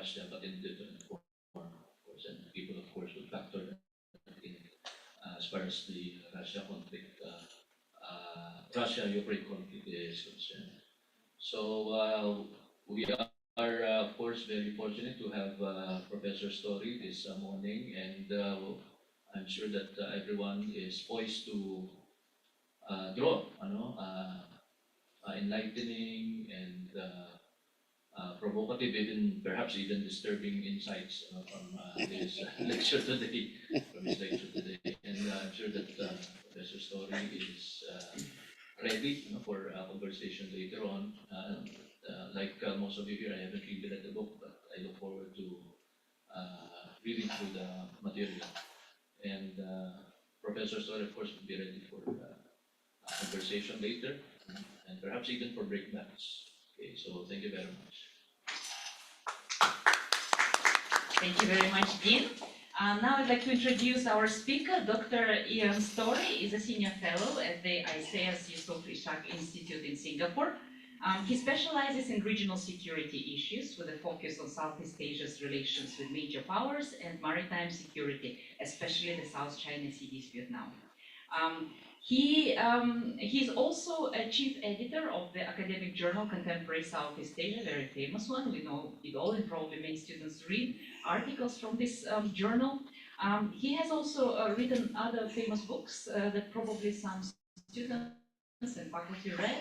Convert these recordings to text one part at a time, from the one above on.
Russia, but in different form, of course, and people, of course, would factor that in as far as the Russia conflict, Russia-Ukraine conflict is concerned. So we are, of course, very fortunate to have Professor Story this morning, and I'm sure that everyone is poised to draw, enlightening and provocative, even perhaps even disturbing insights from his lecture today, And I'm sure that Professor Story is ready, for a conversation later on. Like most of you here, I haven't really read the book, but I look forward to reading through the material. And Professor Story, of course, will be ready for a conversation later, and perhaps even for breakbacks. Okay, so thank you very much. Thank you very much, Dean. Now I'd like to introduce our speaker. Dr. Ian Story is a senior fellow at the ICES Yusof Ishak Institute in Singapore. He specializes in regional security issues with a focus on Southeast Asia's relations with major powers and maritime security, especially the South China Sea dispute now. He's also a chief editor of the academic journal Contemporary Southeast Asia, very famous one. We know it all, and probably many students read articles from this journal. He has also written other famous books that probably some students and faculty read,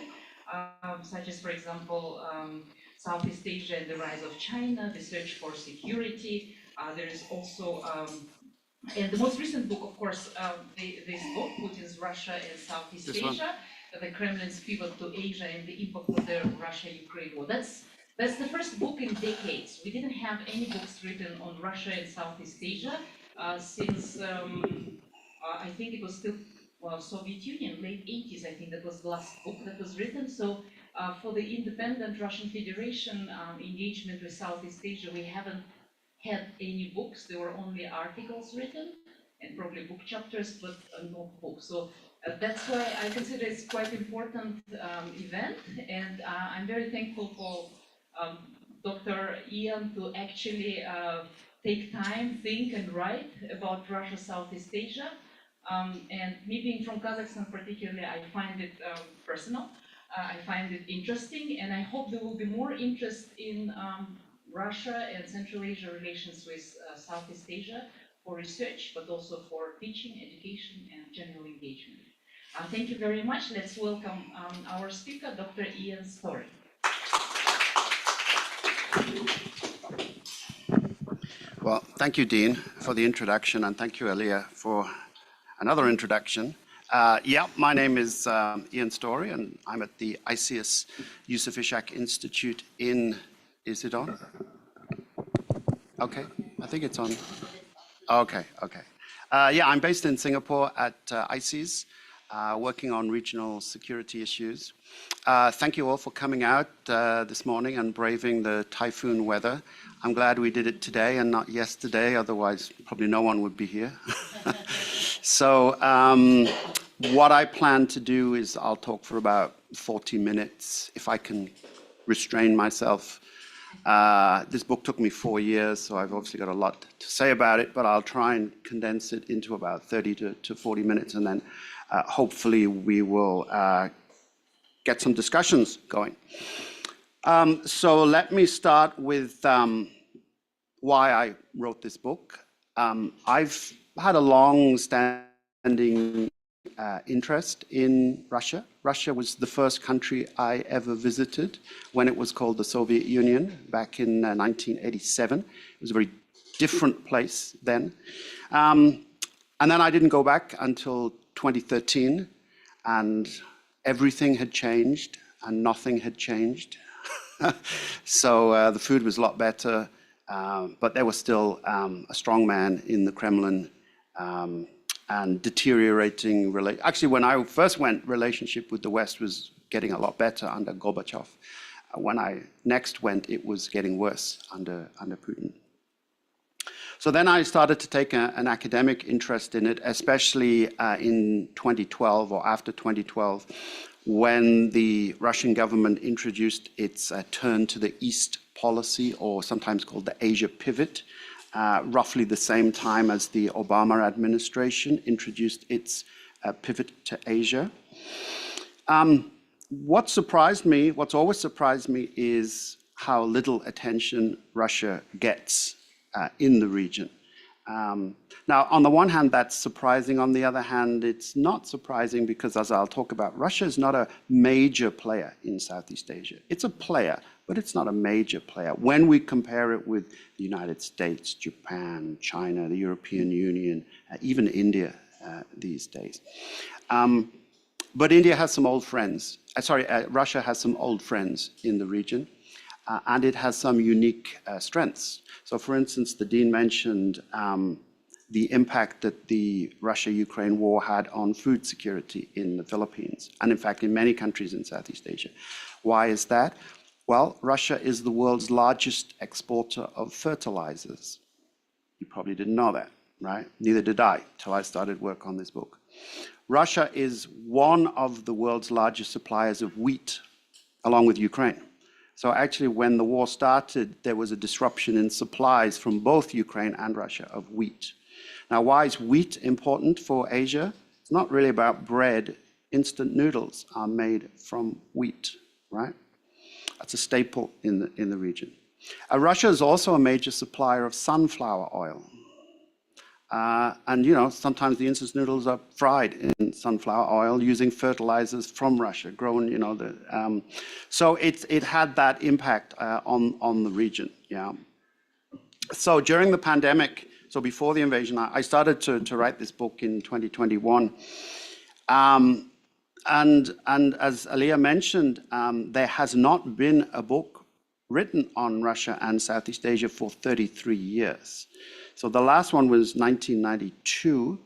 such as, for example, Southeast Asia and the Rise of China, The Search for Security. There is also and the most recent book, of course, this book, Putin's Russia and Southeast Asia, the Kremlin's pivot to Asia and the impact of the Russia-Ukraine war. That's the first book in decades. We didn't have any books written on Russia and Southeast Asia since, I think it was still Soviet Union, late 80s, I think that was the last book that was written. So for the independent Russian Federation engagement with Southeast Asia, we haven't had any books. There were only articles written and probably book chapters, but no books. So that's why I consider it's quite important event, and I'm very thankful for Dr. Ian to actually take time, think and write about Russia, Southeast Asia. And me being from Kazakhstan particularly, I find it personal. I find it interesting, and I hope there will be more interest in Russia and Central Asia relations with Southeast Asia for research, but also for teaching, education, and general engagement. Thank you very much. Let's welcome our speaker, Dr. Ian Story. Well, thank you, Dean, for the introduction, and thank you, Elia, for another introduction. My name is Ian Story, and I'm at the ICES Yusof Ishak Institute in... Is it on? Okay, I think it's on. Okay. I'm based in Singapore at ICES, working on regional security issues. Thank you all for coming out this morning and braving the typhoon weather. I'm glad we did it today and not yesterday, otherwise probably no one would be here. So what I plan to do is I'll talk for about 40 minutes, if I can restrain myself. This book took me 4 years, so I've obviously got a lot to say about it, but I'll try and condense it into about 30 to 40 minutes, and then hopefully we will get some discussions going. So let me start with why I wrote this book. I've had a long-standing interest in Russia. Russia was the first country I ever visited when it was called the Soviet Union back in 1987. It was a very different place then. And then I didn't go back until 2013, and everything had changed and nothing had changed. So the food was a lot better, but there was still a strong man in the Kremlin, and deteriorating actually, when I first went, relationship with the West was getting a lot better under Gorbachev. When I next went, it was getting worse under Putin. So then I started to take an academic interest in it, especially in 2012 or after 2012, when the Russian government introduced its turn to the East policy, or sometimes called the Asia pivot, roughly the same time as the Obama administration introduced its pivot to Asia. What surprised me, what's always surprised me, is how little attention Russia gets in the region. Now, on the one hand, that's surprising. On the other hand, it's not surprising because, as I'll talk about, Russia is not a major player in Southeast Asia. It's a player, but it's not a major player when we compare it with the United States, Japan, China, the European Union, even India these days. But India has some old friends. Russia has some old friends in the region, and it has some unique strengths. So, for instance, the Dean mentioned the impact that the Russia-Ukraine war had on food security in the Philippines, and in fact in many countries in Southeast Asia. Why is that? Well, Russia is the world's largest exporter of fertilizers. You probably didn't know that, right? Neither did I till I started work on this book. Russia is one of the world's largest suppliers of wheat, along with Ukraine. So actually, when the war started, there was a disruption in supplies from both Ukraine and Russia of wheat. Now, why is wheat important for Asia? It's not really about bread. Instant noodles are made from wheat, right? That's a staple in the region. Russia is also a major supplier of sunflower oil. And, you know, sometimes the instant noodles are fried in sunflower oil using fertilizers from Russia, grown, you know. So it had that impact on the region, yeah. So during the pandemic, so before the invasion, I started to write this book in 2021. And as Aliyah mentioned, there has not been a book written on Russia and Southeast Asia for 33 years. So the last one was 1992,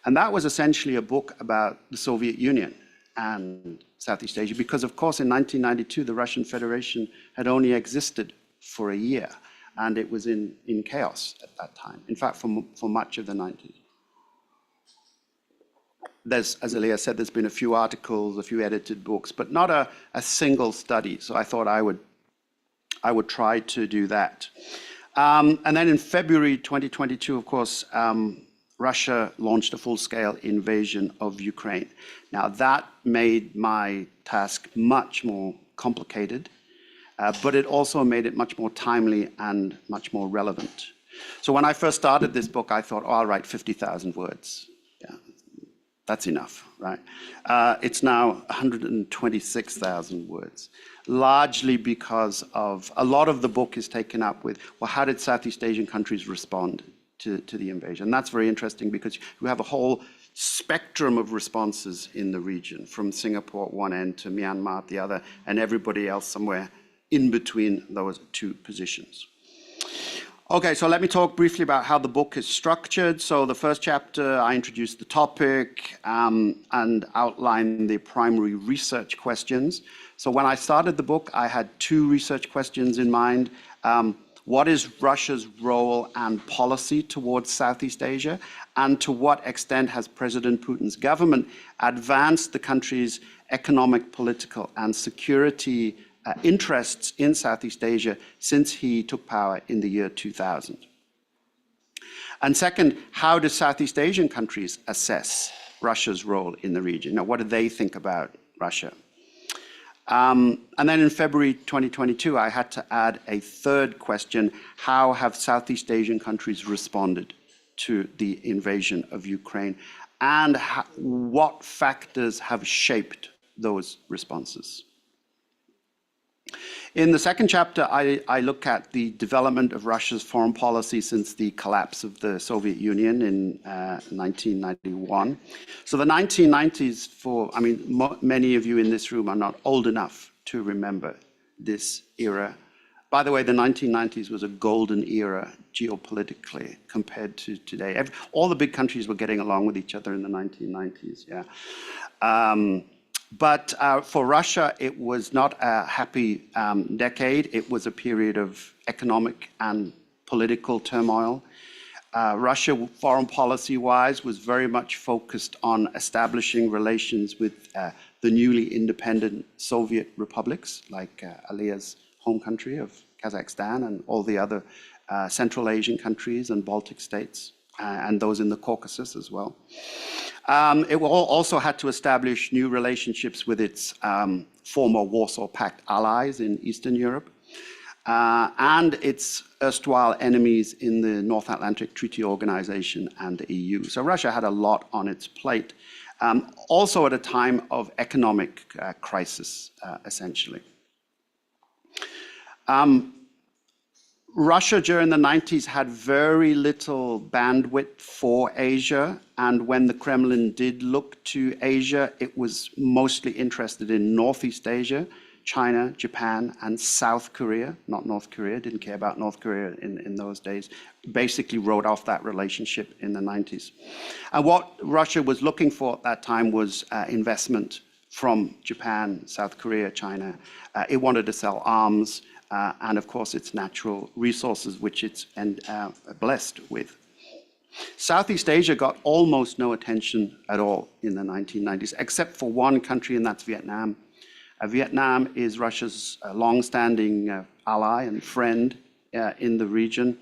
and that was essentially a book about the Soviet Union and Southeast Asia, because of course in 1992 the Russian Federation had only existed for a year, and it was in chaos at that time, in fact for much of the 90s. There's, as Aliyah said, there's been a few articles, a few edited books, but not a single study, so I thought I would try to do that. And then in February 2022, of course, Russia launched a full-scale invasion of Ukraine. Now, that made my task much more complicated, but it also made it much more timely and much more relevant. So when I first started this book, I thought, oh, I'll write 50,000 words. Yeah, that's enough, right? It's now 126,000 words. Largely because of a lot of the book is taken up with, well, how did Southeast Asian countries respond to the invasion? And that's very interesting because you have a whole spectrum of responses in the region, from Singapore at one end to Myanmar at the other, and everybody else somewhere in between those two positions. Okay, so let me talk briefly about how the book is structured. So the first chapter, I introduce the topic and outline the primary research questions. So when I started the book, I had two research questions in mind. What is Russia's role and policy towards Southeast Asia? And to what extent has President Putin's government advanced the country's economic, political, and security interests in Southeast Asia since he took power in the year 2000? And second, how do Southeast Asian countries assess Russia's role in the region? Now, what do they think about Russia? And then in February 2022, I had to add a third question: how have Southeast Asian countries responded to the invasion of Ukraine? And what factors have shaped those responses? In the second chapter, I look at the development of Russia's foreign policy since the collapse of the Soviet Union in 1991. So the 1990s, many of you in this room are not old enough to remember this era. By the way, the 1990s was a golden era geopolitically compared to today. All the big countries were getting along with each other in the 1990s, yeah. But for Russia, it was not a happy decade. It was a period of economic and political turmoil. Russia, foreign policy-wise, was very much focused on establishing relations with the newly independent Soviet republics, like Aliyah's home country of Kazakhstan, and all the other Central Asian countries and Baltic states, and those in the Caucasus as well. It also had to establish new relationships with its former Warsaw Pact allies in Eastern Europe, and its erstwhile enemies in the North Atlantic Treaty Organization and the EU. So Russia had a lot on its plate, also at a time of economic crisis, essentially. Russia during the 90s had very little bandwidth for Asia, and when the Kremlin did look to Asia, it was mostly interested in Northeast Asia, China, Japan, and South Korea, not North Korea, didn't care about North Korea in those days, basically wrote off that relationship in the 90s. And what Russia was looking for at that time was investment from Japan, South Korea, China. It wanted to sell arms, and of course its natural resources, which it's blessed with. Southeast Asia got almost no attention at all in the 1990s, except for one country, and that's Vietnam. Vietnam is Russia's long-standing ally and friend in the region.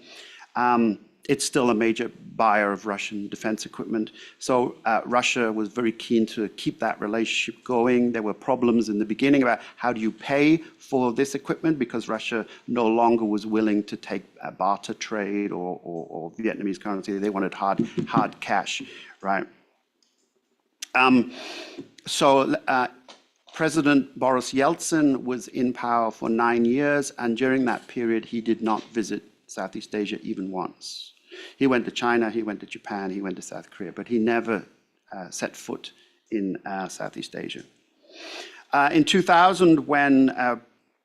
It's still a major buyer of Russian defense equipment. So Russia was very keen to keep that relationship going. There were problems in the beginning about how do you pay for this equipment, because Russia no longer was willing to take barter trade or Vietnamese currency. They wanted hard cash, right? President Boris Yeltsin was in power for 9 years, and during that period, he did not visit Southeast Asia even once. He went to China, he went to Japan, he went to South Korea, but he never set foot in Southeast Asia. In 2000, when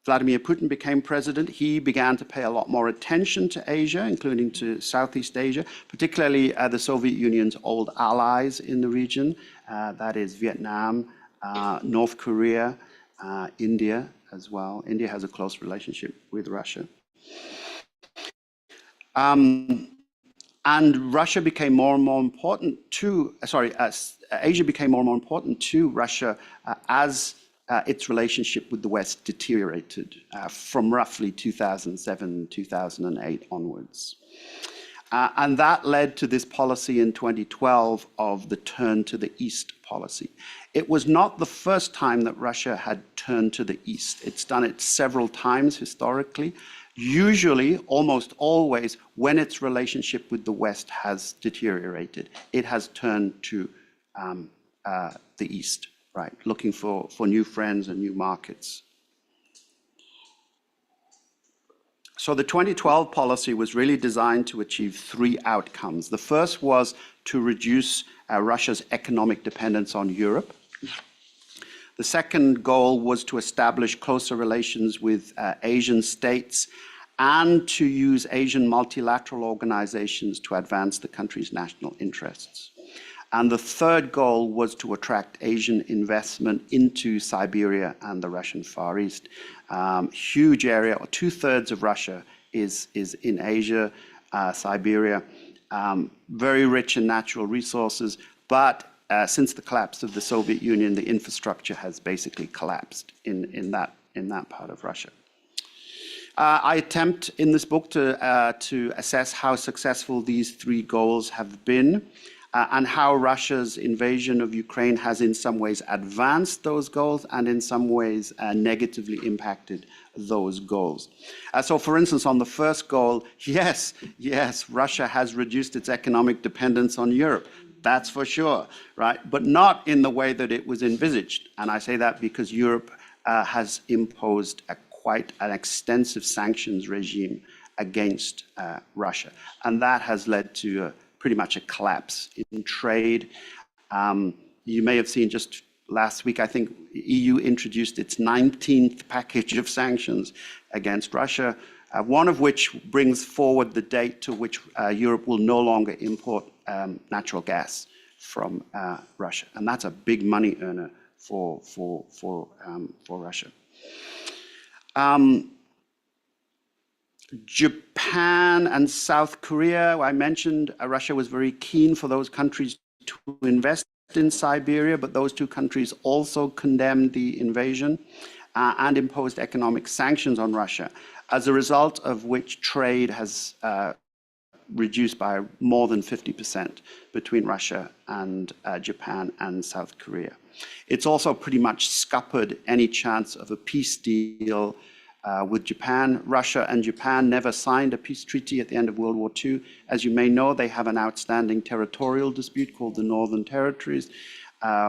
Vladimir Putin became president, he began to pay a lot more attention to Asia, including to Southeast Asia, particularly the Soviet Union's old allies in the region, that is Vietnam, North Korea, India as well. India has a close relationship with Russia. And Russia became more and more important to, Asia became more and more important to Russia as its relationship with the West deteriorated from roughly 2007, 2008 onwards. And that led to this policy in 2012 of the turn to the East policy. It was not the first time that Russia had turned to the East. It's done it several times historically, usually, almost always, when its relationship with the West has deteriorated. It has turned to the East, right, looking for new friends and new markets. So the 2012 policy was really designed to achieve three outcomes. The first was to reduce Russia's economic dependence on Europe. The second goal was to establish closer relations with Asian states and to use Asian multilateral organizations to advance the country's national interests. And the third goal was to attract Asian investment into Siberia and the Russian Far East. Huge area, or 2/3 of Russia is in Asia, Siberia, very rich in natural resources, but since the collapse of the Soviet Union, the infrastructure has basically collapsed in that part of Russia. I attempt in this book to assess how successful these three goals have been, and how Russia's invasion of Ukraine has in some ways advanced those goals and in some ways negatively impacted those goals. So for instance, on the first goal, yes, Russia has reduced its economic dependence on Europe. That's for sure, right? But not in the way that it was envisaged. And I say that because Europe has imposed quite an extensive sanctions regime against Russia. And that has led to pretty much a collapse in trade. You may have seen just last week, I think, EU introduced its 19th package of sanctions against Russia, one of which brings forward the date to which Europe will no longer import natural gas from Russia. And that's a big money earner for Russia. Japan and South Korea, I mentioned Russia was very keen for those countries to invest in Siberia, but those two countries also condemned the invasion and imposed economic sanctions on Russia. as a result of which trade has reduced by more than 50% between Russia and Japan and South Korea. It's also pretty much scuppered any chance of a peace deal with Japan. Russia and Japan never signed a peace treaty at the end of World War II. As you may know, they have an outstanding territorial dispute called the Northern Territories,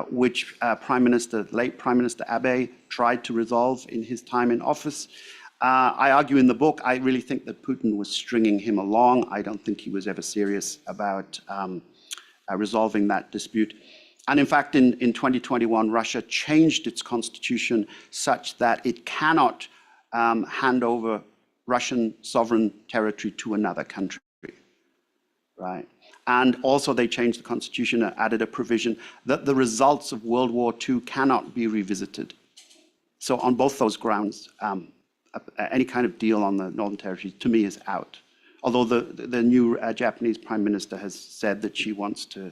which late Prime Minister Abe tried to resolve in his time in office. I argue in the book, I really think that Putin was stringing him along. I don't think he was ever serious about resolving that dispute. And in fact, in 2021, Russia changed its constitution such that it cannot hand over Russian sovereign territory to another country, right? And also they changed the constitution and added a provision that the results of World War II cannot be revisited. So on both those grounds, any kind of deal on the Northern Territory, to me, is out. Although the new Japanese Prime Minister has said that she wants to,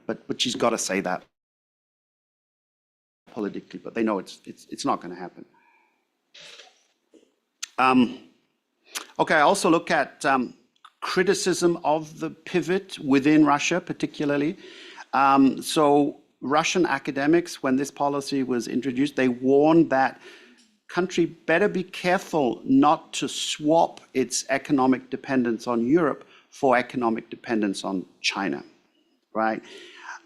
but she's got to say that politically, but they know it's not going to happen. Okay, I also look at criticism of the pivot within Russia, particularly. So Russian academics, when this policy was introduced, they warned that country better be careful not to swap its economic dependence on Europe for economic dependence on China, right?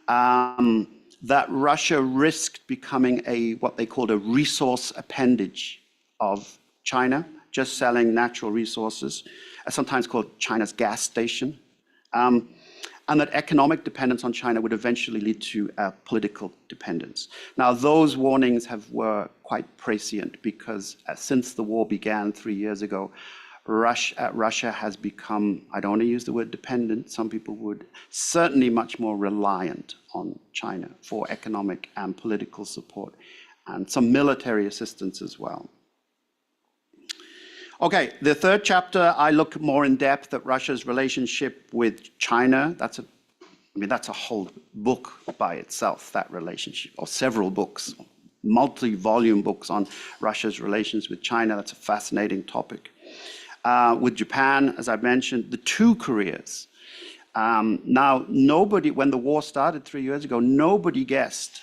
That Russia risked becoming what they called a resource appendage of China, just selling natural resources, sometimes called China's gas station, and that economic dependence on China would eventually lead to political dependence. Now, those warnings were quite prescient because since the war began 3 years ago, Russia has become, I don't want to use the word dependent, some people would, certainly much more reliant on China for economic and political support, and some military assistance as well. Okay, the third chapter, I look more in depth at Russia's relationship with China. That's a whole book by itself, that relationship, or several books, multi-volume books on Russia's relations with China. That's a fascinating topic. With Japan, as I mentioned, the two Koreas. Now, when the war started 3 years ago, nobody guessed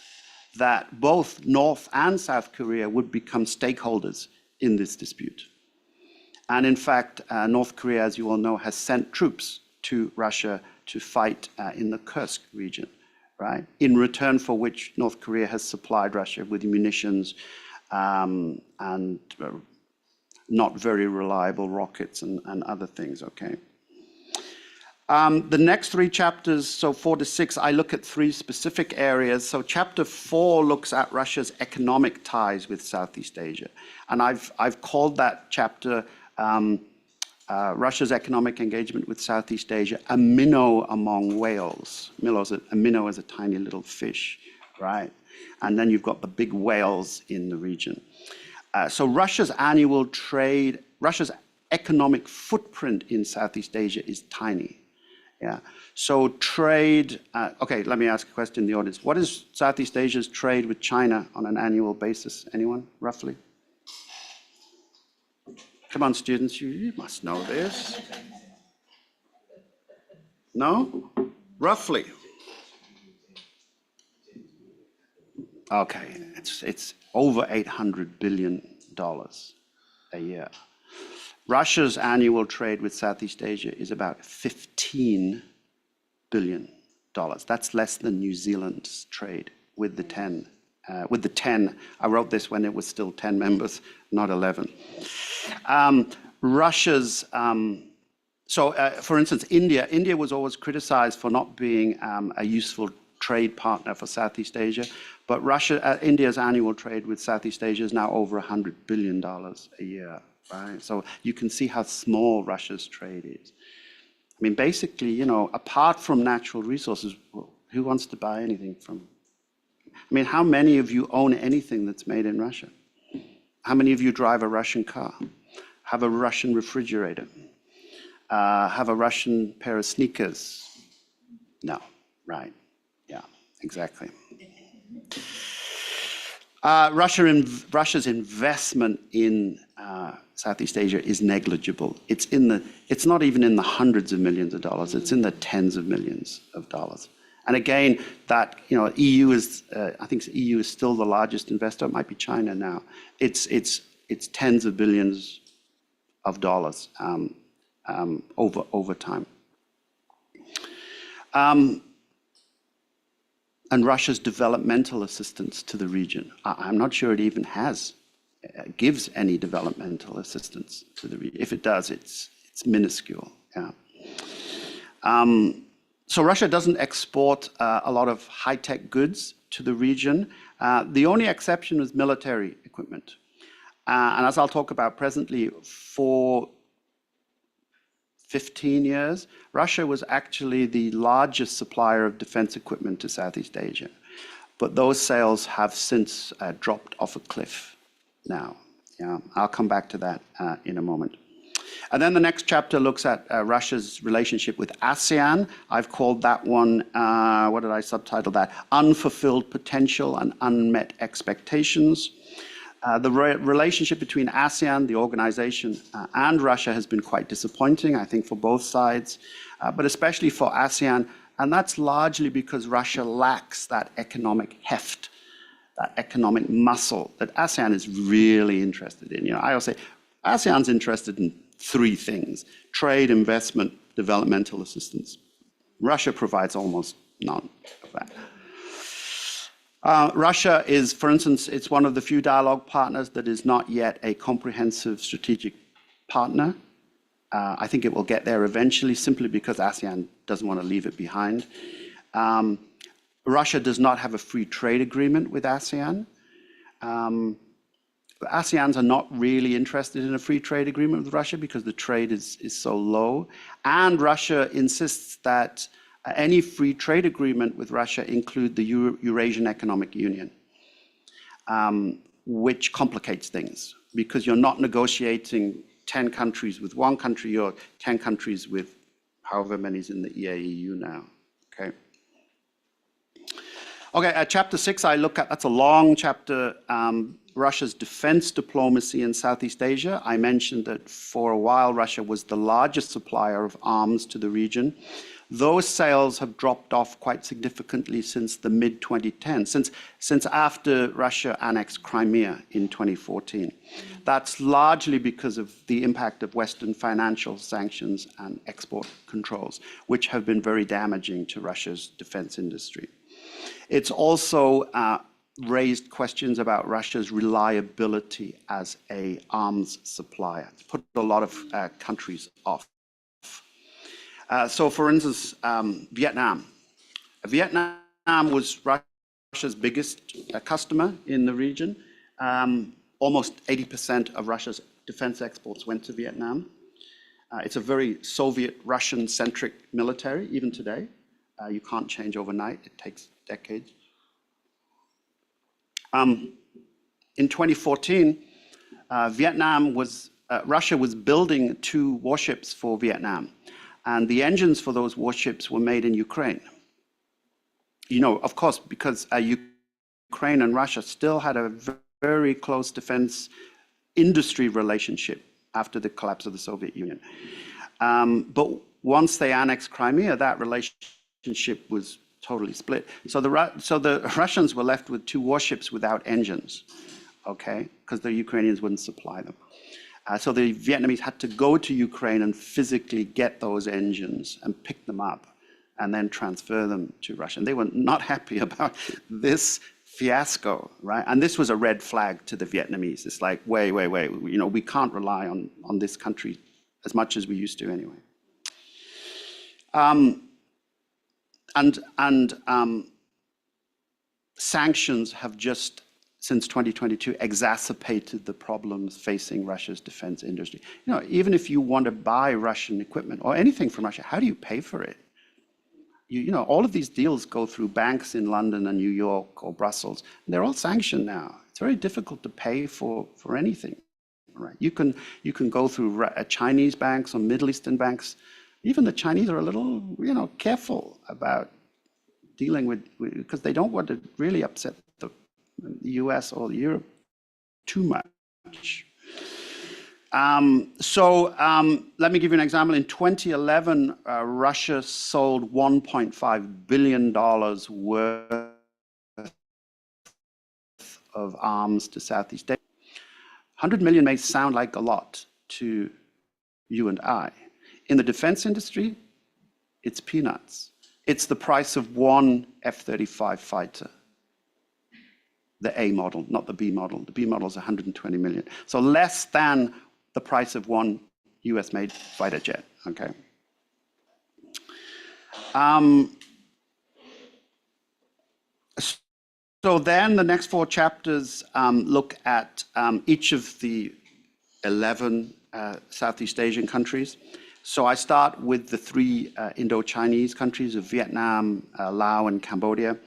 that both North and South Korea would become stakeholders in this dispute. And in fact, North Korea, as you all know, has sent troops to Russia to fight in the Kursk region, right? In return for which North Korea has supplied Russia with munitions and not very reliable rockets and other things, okay? The next three chapters, so 4 to 6, I look at three specific areas. So chapter 4 looks at Russia's economic ties with Southeast Asia. And I've called that chapter Russia's economic engagement with Southeast Asia, a minnow among whales. A minnow is a tiny little fish, right? And then you've got the big whales in the region. So Russia's economic footprint in Southeast Asia is tiny. Yeah. So trade, okay, let me ask a question in the audience. What is Southeast Asia's trade with China on an annual basis? Anyone, roughly? Come on, students, you must know this. No? Roughly. Okay, it's over $800 billion a year. Russia's annual trade with Southeast Asia is about $15 billion. That's less than New Zealand's trade with the 10. I wrote this when it was still 10 members, not 11. For instance, India was always criticized for not being a useful trade partner for Southeast Asia, but India's annual trade with Southeast Asia is now over $100 billion a year, right? So you can see how small Russia's trade is. I mean, basically, apart from natural resources, who wants to buy anything from? I mean, how many of you own anything that's made in Russia? How many of you drive a Russian car? Have a Russian refrigerator? Have a Russian pair of sneakers? No, right. Yeah, exactly. Russia's investment in Southeast Asia is negligible. It's not even in the hundreds of millions of dollars. It's in the tens of millions of dollars. And again, that EU is, I think EU is still the largest investor. It might be China now. It's tens of billions of dollars over time. And Russia's developmental assistance to the region. I'm not sure it even gives any developmental assistance to the region. If it does, it's minuscule. Yeah. So Russia doesn't export a lot of high-tech goods to the region. The only exception is military equipment. And as I'll talk about presently, for 15 years, Russia was actually the largest supplier of defense equipment to Southeast Asia. But those sales have since dropped off a cliff now. Yeah, I'll come back to that in a moment. And then the next chapter looks at Russia's relationship with ASEAN. I've called that one, what did I subtitle that? Unfulfilled Potential and Unmet Expectations. The relationship between ASEAN, the organization, and Russia has been quite disappointing, I think, for both sides, but especially for ASEAN. And that's largely because Russia lacks that economic heft, that economic muscle that ASEAN is really interested in. I always say ASEAN's interested in three things: trade, investment, developmental assistance. Russia provides almost none of that. Russia is, for instance, it's one of the few dialogue partners that is not yet a comprehensive strategic partner. I think it will get there eventually, simply because ASEAN doesn't want to leave it behind. Russia does not have a free trade agreement with ASEAN. The ASEANs are not really interested in a free trade agreement with Russia because the trade is so low. And Russia insists that any free trade agreement with Russia include the Eurasian Economic Union, which complicates things because you're not negotiating 10 countries with one country, you're 10 countries with however many is in the EAEU now. Okay, chapter 6 I look at, that's a long chapter, Russia's defense diplomacy in Southeast Asia. I mentioned that for a while Russia was the largest supplier of arms to the region. Those sales have dropped off quite significantly since the mid-2010s, since after Russia annexed Crimea in 2014. That's largely because of the impact of Western financial sanctions and export controls, which have been very damaging to Russia's defense industry. It's also raised questions about Russia's reliability as an arms supplier. It's put a lot of countries off. So for instance, Vietnam. Vietnam was Russia's biggest customer in the region. Almost 80% of Russia's defense exports went to Vietnam. It's a very Soviet Russian-centric military, even today. You can't change overnight, it takes decades. In 2014, Russia was building 2 warships for Vietnam. And the engines for those warships were made in Ukraine. Of course, because Ukraine and Russia still had a very close defense industry relationship after the collapse of the Soviet Union. But once they annexed Crimea, that relationship was totally split. So the Russians were left with 2 warships without engines, okay, because the Ukrainians wouldn't supply them. So the Vietnamese had to go to Ukraine and physically get those engines and pick them up and then transfer them to Russia. And they were not happy about this fiasco, right? And this was a red flag to the Vietnamese. It's like, wait, we can't rely on this country as much as we used to anyway. Sanctions have just, since 2022, exacerbated the problems facing Russia's defense industry. Even if you want to buy Russian equipment or anything from Russia, how do you pay for it? All of these deals go through banks in London and New York or Brussels. And they're all sanctioned now. It's very difficult to pay for anything, right? You can go through Chinese banks or Middle Eastern banks. Even the Chinese are a little, careful about dealing with, because they don't want to really upset the US or Europe too much. Let me give you an example. In 2011, Russia sold $1.5 billion worth of arms to Southeast Asia. 100 million may sound like a lot to you and I. In the defense industry, it's peanuts. It's the price of one F-35 fighter. The A model, not the B model. The B model is 120 million. So less than the price of one US-made fighter jet, okay? So then the next 4 chapters look at each of the 11 Southeast Asian countries. So I start with the 3 Indo-Chinese countries of Vietnam, Laos, and Cambodia.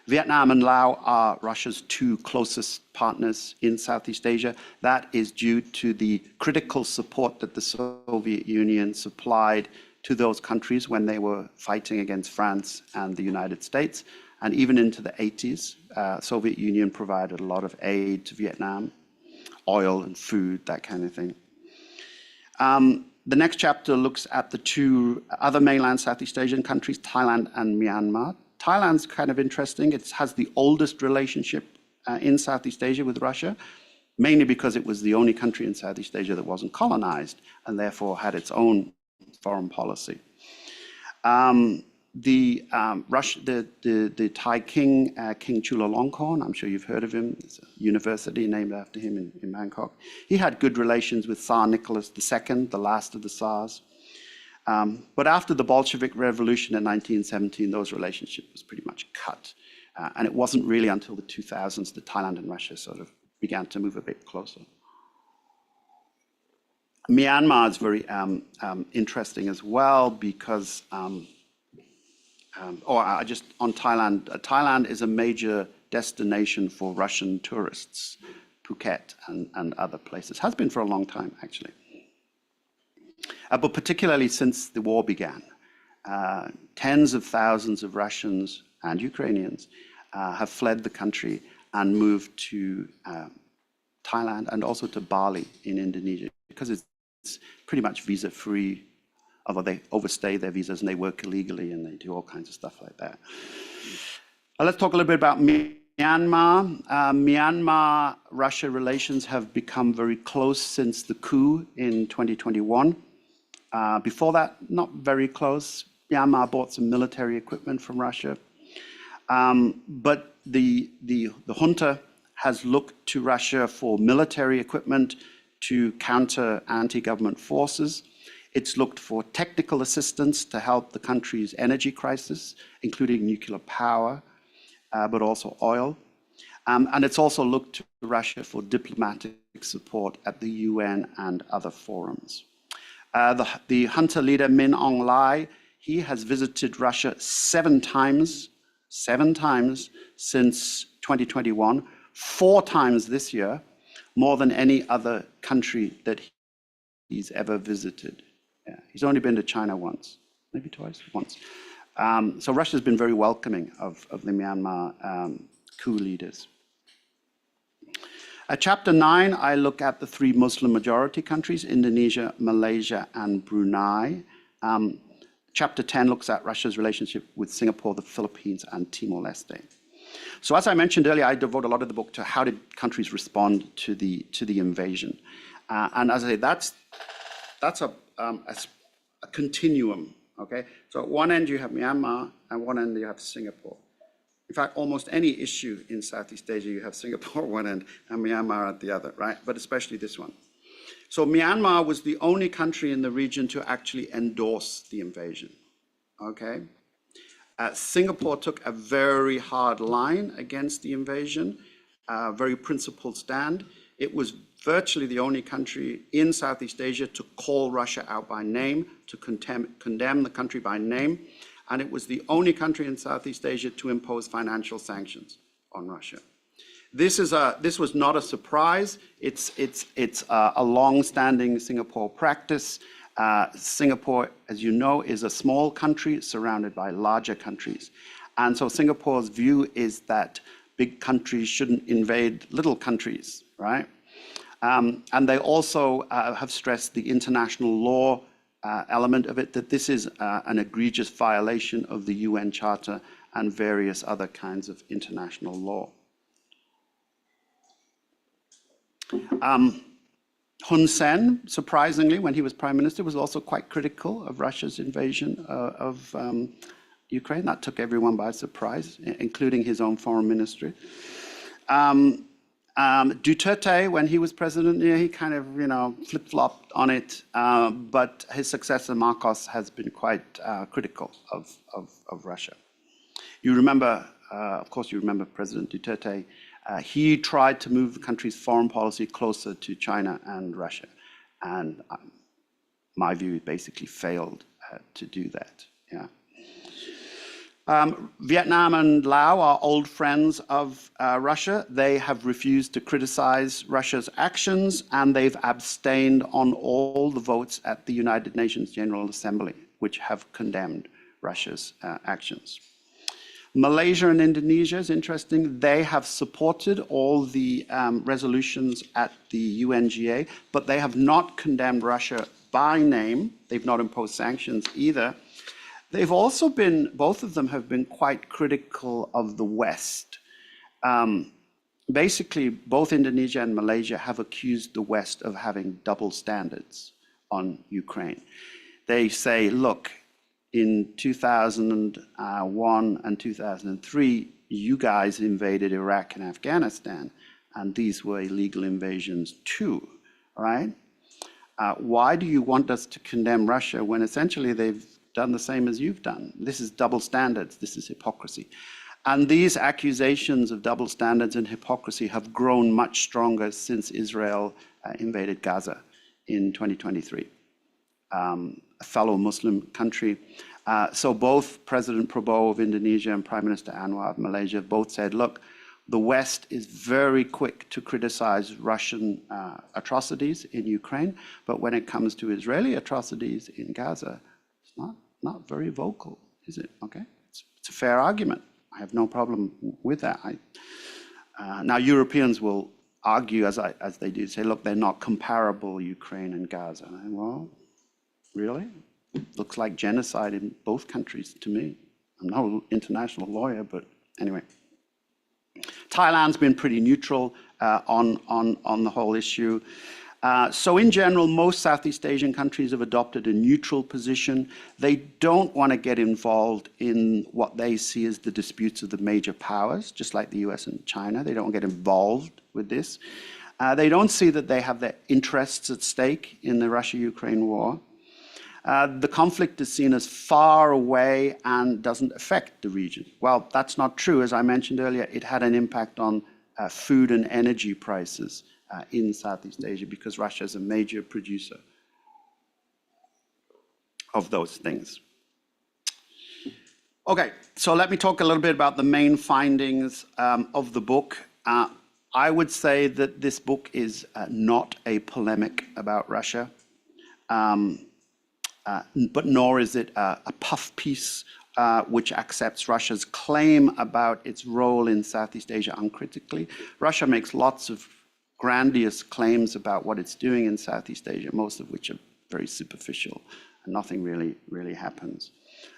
Vietnam and Laos are Russia's 2 closest partners in Southeast Asia. That is due to the critical support that the Soviet Union supplied to those countries when they were fighting against France and the United States. And even into the 80s, Soviet Union provided a lot of aid to Vietnam, oil and food, that kind of thing. The next chapter looks at the 2 other mainland Southeast Asian countries, Thailand and Myanmar. Thailand's kind of interesting. It has the oldest relationship in Southeast Asia with Russia, mainly because it was the only country in Southeast Asia that wasn't colonized and therefore had its own foreign policy. The Thai king, King Chulalongkorn, I'm sure you've heard of him. There's a university named after him in Bangkok. He had good relations with Tsar Nicholas II, the last of the Tsars. But after the Bolshevik Revolution in 1917, those relationships was pretty much cut. And it wasn't really until the 2000s that Thailand and Russia sort of began to move a bit closer. Myanmar is very interesting as well because, on Thailand. Thailand is a major destination for Russian tourists, Phuket and other places. Has been for a long time, actually. But particularly since the war began, tens of thousands of Russians and Ukrainians have fled the country and moved to Thailand and also to Bali in Indonesia because it's pretty much visa-free, although they overstay their visas and they work illegally and they do all kinds of stuff like that. Let's talk a little bit about Myanmar. Myanmar-Russia relations have become very close since the coup in 2021. Before that, not very close. Myanmar bought some military equipment from Russia. But the junta has looked to Russia for military equipment to counter anti-government forces. It's looked for technical assistance to help the country's energy crisis, including nuclear power, but also oil. And it's also looked to Russia for diplomatic support at the UN and other forums. The junta leader, Min Aung Hlaing, he has visited Russia 7 times since 2021, 4 times this year, more than any other country that he's ever visited. Yeah, he's only been to China once, maybe twice, once. So Russia's been very welcoming of the Myanmar coup leaders. Chapter 9, I look at the 3 Muslim majority countries, Indonesia, Malaysia, and Brunei. Chapter 10 looks at Russia's relationship with Singapore, the Philippines, and Timor-Leste. So as I mentioned earlier, I devote a lot of the book to how did countries respond to the invasion. And as I say, that's a continuum, okay? So at one end you have Myanmar, and one end you have Singapore. In fact, almost any issue in Southeast Asia, you have Singapore at one end and Myanmar at the other, right? But especially this one. So Myanmar was the only country in the region to actually endorse the invasion, okay? Singapore took a very hard line against the invasion, a very principled stand. It was virtually the only country in Southeast Asia to call Russia out by name, to condemn the country by name. And it was the only country in Southeast Asia to impose financial sanctions on Russia. This was not a surprise. It's a long-standing Singapore practice. Singapore, as you know, is a small country surrounded by larger countries. And so Singapore's view is that big countries shouldn't invade little countries, right? And they also have stressed the international law element of it, that this is an egregious violation of the UN Charter and various other kinds of international law. Hun Sen, surprisingly, when he was prime minister, was also quite critical of Russia's invasion of Ukraine. That took everyone by surprise, including his own foreign ministry. Duterte, when he was president, yeah, he kind of, flip-flopped on it, but his successor, Marcos, has been quite critical of Russia. You remember, of course, you remember President Duterte. He tried to move the country's foreign policy closer to China and Russia, and my view, it basically failed to do that. Yeah. Vietnam and Laos are old friends of Russia. They have refused to criticize Russia's actions, and they've abstained on all the votes at the United Nations General Assembly, which have condemned Russia's actions. Malaysia and Indonesia is interesting. They have supported all the resolutions at the UNGA, but they have not condemned Russia by name. They've not imposed sanctions either. They've also been, both of them have been quite critical of the West. Basically, both Indonesia and Malaysia have accused the West of having double standards on Ukraine. They say, look, in 2001 and 2003, you guys invaded Iraq and Afghanistan, and these were illegal invasions too, right? Why do you want us to condemn Russia when essentially they've done the same as you've done? This is double standards, this is hypocrisy. And these accusations of double standards and hypocrisy have grown much stronger since Israel invaded Gaza in 2023. A fellow Muslim country. So both President Prabowo of Indonesia and Prime Minister Anwar of Malaysia both said, look, the West is very quick to criticize Russian atrocities in Ukraine, but when it comes to Israeli atrocities in Gaza, it's not very vocal, is it? Okay, it's a fair argument. I have no problem with that. Now Europeans will argue, as they do, say, look, they're not comparable, Ukraine and Gaza. And well, really? Looks like genocide in both countries to me. I'm not an international lawyer, but anyway. Thailand's been pretty neutral on the whole issue. So in general, most Southeast Asian countries have adopted a neutral position. They don't want to get involved in what they see as the disputes of the major powers, just like the US and China. They don't get involved with this. They don't see that they have their interests at stake in the Russia-Ukraine war. The conflict is seen as far away and doesn't affect the region. Well, that's not true. As I mentioned earlier, it had an impact on food and energy prices in Southeast Asia because Russia is a major producer of those things. Okay, so let me talk a little bit about the main findings of the book. I would say that this book is not a polemic about Russia. But nor is it a puff piece which accepts Russia's claim about its role in Southeast Asia uncritically. Russia makes lots of grandiose claims about what it's doing in Southeast Asia, most of which are very superficial, and nothing really happens.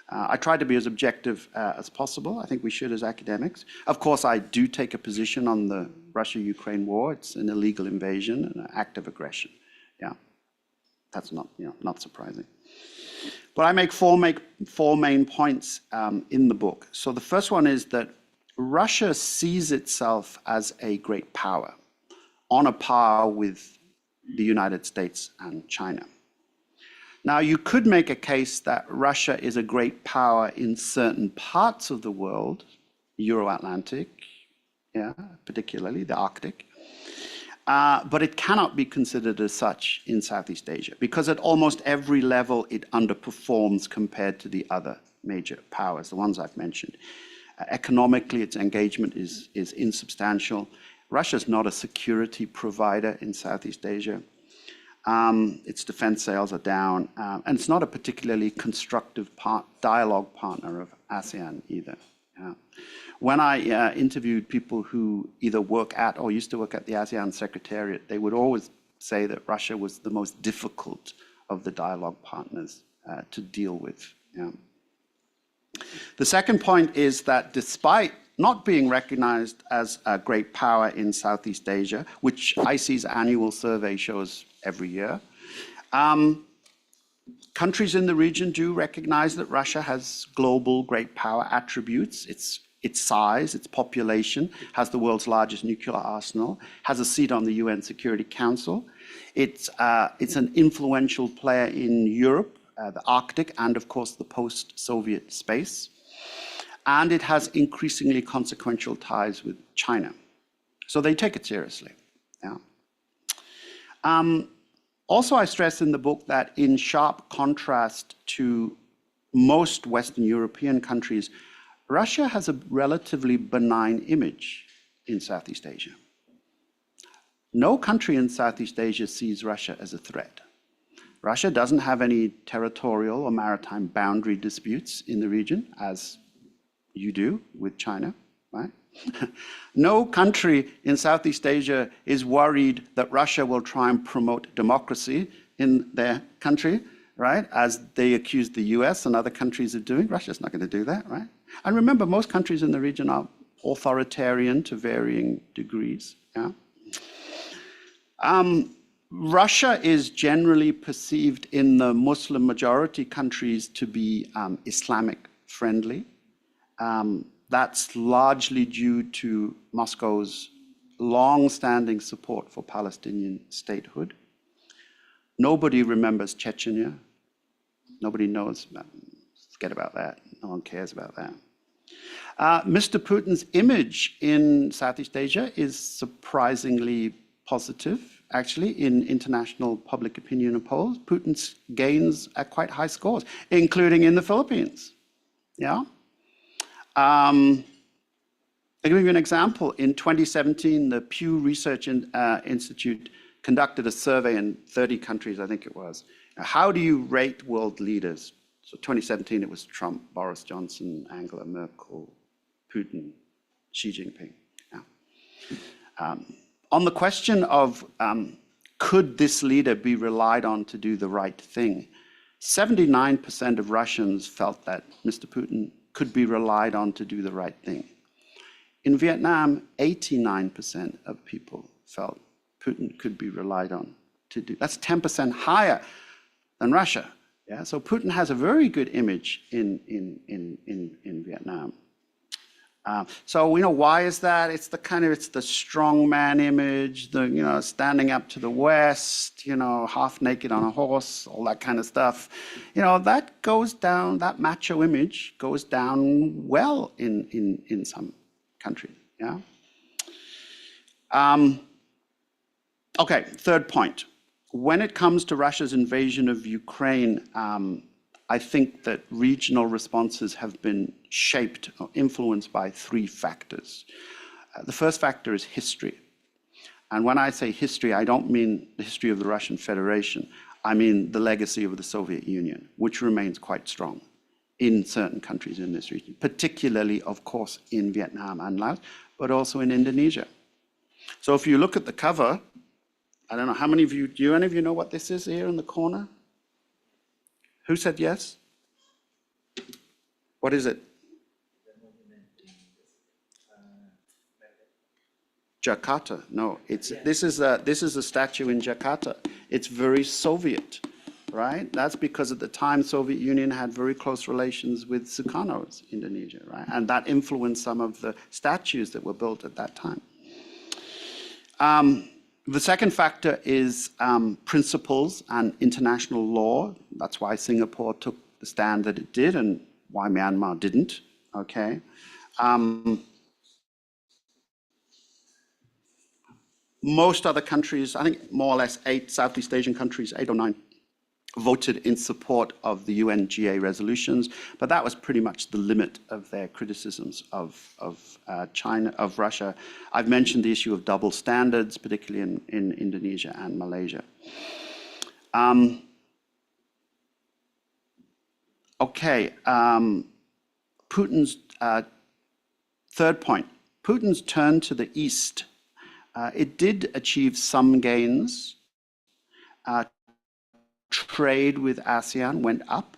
I try to be as objective as possible. I think we should as academics. Of course, I do take a position on the Russia-Ukraine war. It's an illegal invasion and an act of aggression. Yeah, that's not surprising. But I make four main points in the book. So the first one is that Russia sees itself as a great power, on a par with the United States and China. Now, you could make a case that Russia is a great power in certain parts of the world, Euro-Atlantic, yeah, particularly the Arctic, but it cannot be considered as such in Southeast Asia because at almost every level it underperforms compared to the other major powers, the ones I've mentioned. Economically, its engagement is insubstantial. Russia's not a security provider in Southeast Asia. Its defense sales are down, and it's not a particularly constructive dialogue partner of ASEAN either. Yeah. When I interviewed people who either work at or used to work at the ASEAN Secretariat, they would always say that Russia was the most difficult of the dialogue partners to deal with. Yeah. The second point is that despite not being recognized as a great power in Southeast Asia, which IC's annual survey shows every year, countries in the region do recognize that Russia has global great power attributes. Its size, its population, has the world's largest nuclear arsenal, has a seat on the UN Security Council. It's an influential player in Europe, the Arctic, and of course the post-Soviet space. And it has increasingly consequential ties with China. So they take it seriously. Yeah. Also, I stress in the book that in sharp contrast to most Western European countries, Russia has a relatively benign image in Southeast Asia. No country in Southeast Asia sees Russia as a threat. Russia doesn't have any territorial or maritime boundary disputes in the region, as you do with China, right? No country in Southeast Asia is worried that Russia will try and promote democracy in their country, right? As they accuse the US and other countries of doing. Russia's not going to do that, right? And remember, most countries in the region are authoritarian to varying degrees. Yeah? Russia is generally perceived in the Muslim majority countries to be Islamic friendly. That's largely due to Moscow's long-standing support for Palestinian statehood. Nobody remembers Chechnya. Nobody knows. Forget about that. No one cares about that. Mr. Putin's image in Southeast Asia is surprisingly positive, actually, in international public opinion polls. Putin gains at quite high scores, including in the Philippines. Yeah. I'll give you an example. In 2017, the Pew Research Institute conducted a survey in 30 countries, I think it was. How do you rate world leaders? So 2017, it was Trump, Boris Johnson, Angela Merkel, Putin, Xi Jinping. Yeah. On the question of could this leader be relied on to do the right thing, 79% of Russians felt that Mr. Putin could be relied on to do the right thing. In Vietnam, 89% of people felt Putin could be relied on to do. That's 10% higher than Russia. Yeah, so Putin has a very good image in Vietnam. So why is that? It's the strong man image, the standing up to the West, half naked on a horse, all that kind of stuff. That goes down. That macho image goes down well in some countries. Yeah. Okay. Third point. When it comes to Russia's invasion of Ukraine, I think that regional responses have been shaped or influenced by three factors. The first factor is history. And when I say history, I don't mean the history of the Russian Federation. I mean the legacy of the Soviet Union, which remains quite strong in certain countries in this region, particularly, of course, in Vietnam and Laos, but also in Indonesia. So if you look at the cover, I don't know how many of you, do any of you know what this is here in the corner? Who said yes? What is it? Jakarta. No, this is a statue in Jakarta. It's very Soviet, right? That's because at the time Soviet Union had very close relations with Sukarno's Indonesia, right? And that influenced some of the statues that were built at that time. The second factor is principles and international law. That's why Singapore took the stand that it did and why Myanmar didn't, okay? Most other countries, I think more or less 8 Southeast Asian countries, 8 or 9, voted in support of the UNGA resolutions, but that was pretty much the limit of their criticisms of China, of Russia. I've mentioned the issue of double standards, particularly in Indonesia and Malaysia. Putin's Third point, Putin's turn to the east. It did achieve some gains. Trade with ASEAN went up.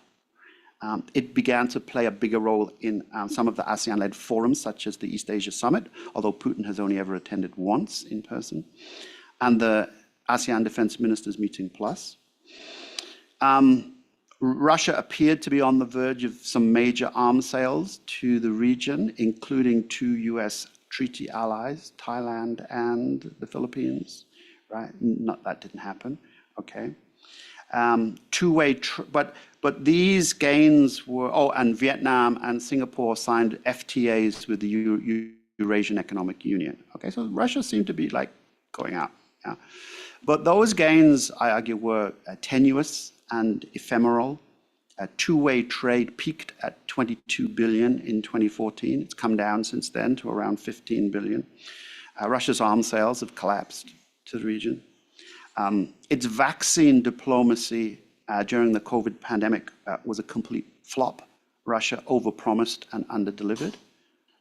It began to play a bigger role in some of the ASEAN-led forums, such as the East Asia Summit, although Putin has only ever attended once in person, and the ASEAN Defense Ministers Meeting Plus. Russia appeared to be on the verge of some major arms sales to the region, including 2 US treaty allies, Thailand and the Philippines, right? That didn't happen, okay. But these gains were, and Vietnam and Singapore signed FTAs with the Eurasian Economic Union. Okay, so Russia seemed to be like going up. Yeah. But those gains, I argue, were tenuous and ephemeral. Two-way trade peaked at 22 billion in 2014. It's come down since then to around 15 billion. Russia's arms sales have collapsed to the region. Its vaccine diplomacy during the COVID pandemic was a complete flop. Russia overpromised and underdelivered.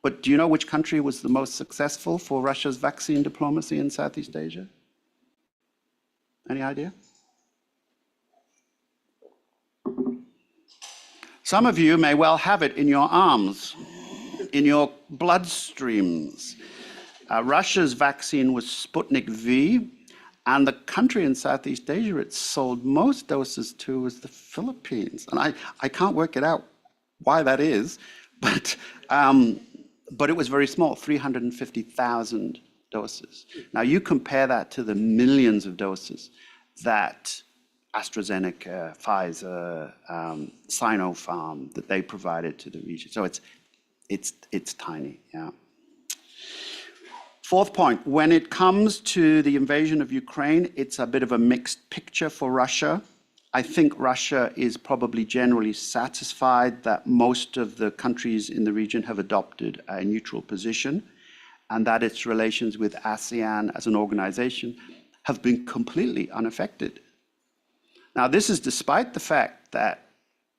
But do you know which country was the most successful for Russia's vaccine diplomacy in Southeast Asia? Any idea? Some of you may well have it in your arms, in your bloodstreams. Russia's vaccine was Sputnik V, and the country in Southeast Asia it sold most doses to was the Philippines. And I can't work it out why that is, but it was very small, 350,000 doses. Now you compare that to the millions of doses that AstraZeneca, Pfizer, Sinopharm, that they provided to the region. So it's tiny, yeah. Fourth point, when it comes to the invasion of Ukraine, it's a bit of a mixed picture for Russia. I think Russia is probably generally satisfied that most of the countries in the region have adopted a neutral position and that its relations with ASEAN as an organization have been completely unaffected. Now, this is despite the fact that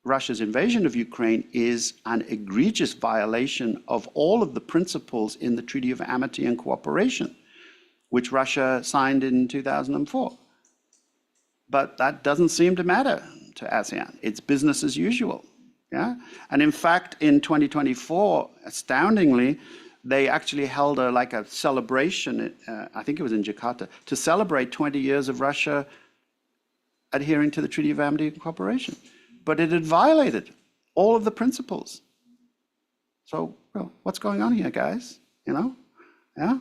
Russia's invasion of Ukraine is an egregious violation of all of the principles in the Treaty of Amity and Cooperation, which Russia signed in 2004. But that doesn't seem to matter to ASEAN. It's business as usual, yeah? And in fact, in 2024, astoundingly, they actually held a celebration, I think it was in Jakarta, to celebrate 20 years of Russia adhering to the Treaty of Amity and Cooperation. But it had violated all of the principles. So, well, what's going on here, guys? You know? Yeah?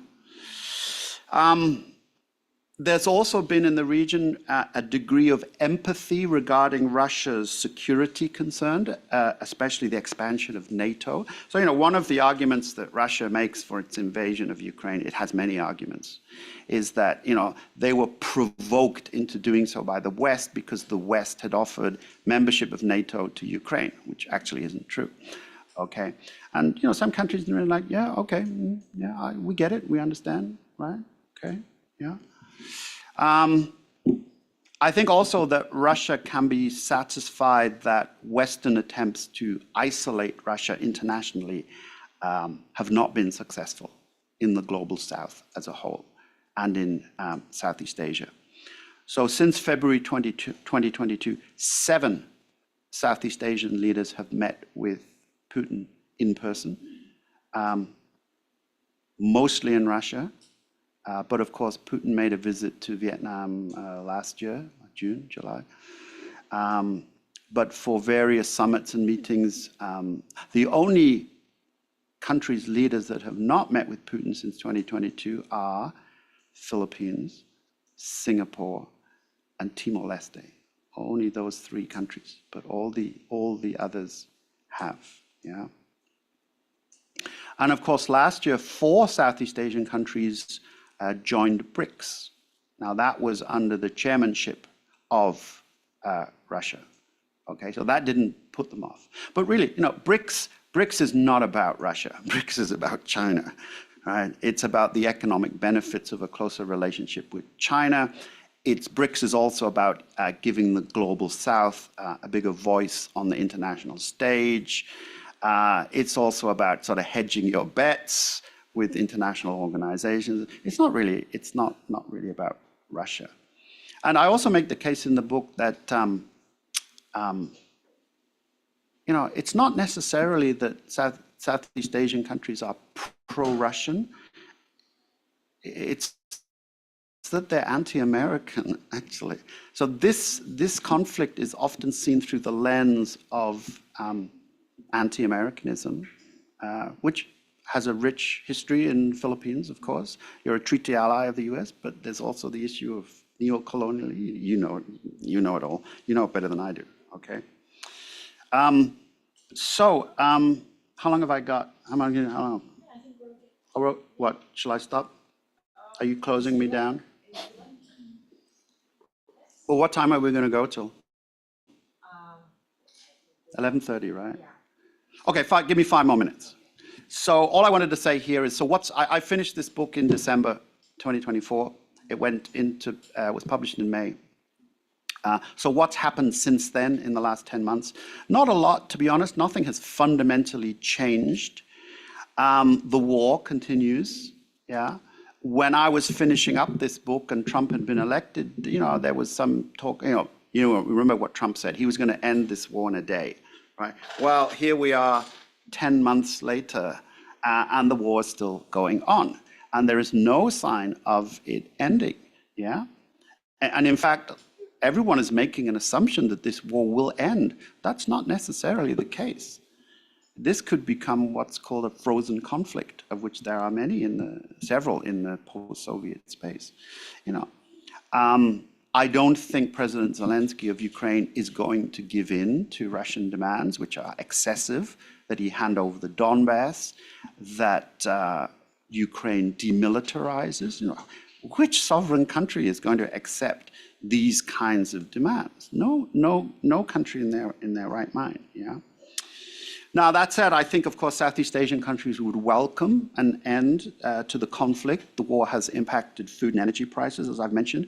There's also been in the region a degree of empathy regarding Russia's security concern, especially the expansion of NATO. So, you know, one of the arguments that Russia makes for its invasion of Ukraine, it has many arguments, is that, you know, they were provoked into doing so by the West because the West had offered membership of NATO to Ukraine, which actually isn't true. Okay, and you know, some countries are like, yeah, okay, yeah, we get it, we understand, right? Okay, yeah. I think also that Russia can be satisfied that Western attempts to isolate Russia internationally have not been successful in the global South as a whole and in Southeast Asia. So since February 2022, 7 Southeast Asian leaders have met with Putin in person, mostly in Russia. But of course, Putin made a visit to Vietnam last year, June, July. But for various summits and meetings, the only countries' leaders that have not met with Putin since 2022 are Philippines, Singapore, and Timor-Leste. Only those 3 countries, but all the others have, yeah. And of course, last year, 4 Southeast Asian countries joined BRICS. Now that was under the chairmanship of Russia. Okay, so that didn't put them off. But really, you know, BRICS is not about Russia. BRICS is about China, right? It's about the economic benefits of a closer relationship with China. BRICS is also about giving the global South a bigger voice on the international stage. It's also about sort of hedging your bets with international organizations. It's not really about Russia. And I also make the case in the book that it's not necessarily that Southeast Asian countries are pro-Russian. It's that they're anti-American, actually. So this conflict is often seen through the lens of anti-Americanism, which has a rich history in the Philippines, of course. You're a treaty ally of the US, but there's also the issue of neo-colonial. You know it all. You know it better than I do, okay? How long have I got? How long? I think we're okay. What? Shall I stop? Are you closing me down? Well, what time are we going to go till? 11:30, right? Yeah. Okay, give me 5 more minutes. So all I wanted to say here is, I finished this book in December 2024. It was published in May. So what's happened since then in the last 10 months? Not a lot, to be honest. Nothing has fundamentally changed. The war continues, yeah. When I was finishing up this book and Trump had been elected, there was some talk, remember what Trump said, he was going to end this war in a day, right? Well, here we are 10 months later, and the war is still going on. And there is no sign of it ending, yeah? And in fact, everyone is making an assumption that this war will end. That's not necessarily the case. This could become what's called a frozen conflict, of which there are several in the post-Soviet space. I don't think President Zelensky of Ukraine is going to give in to Russian demands, which are excessive, that he hand over the Donbass, that Ukraine demilitarizes. Which sovereign country is going to accept these kinds of demands? No country in their right mind. Yeah. Now, that said, I think, of course, Southeast Asian countries would welcome an end to the conflict. The war has impacted food and energy prices, as I've mentioned.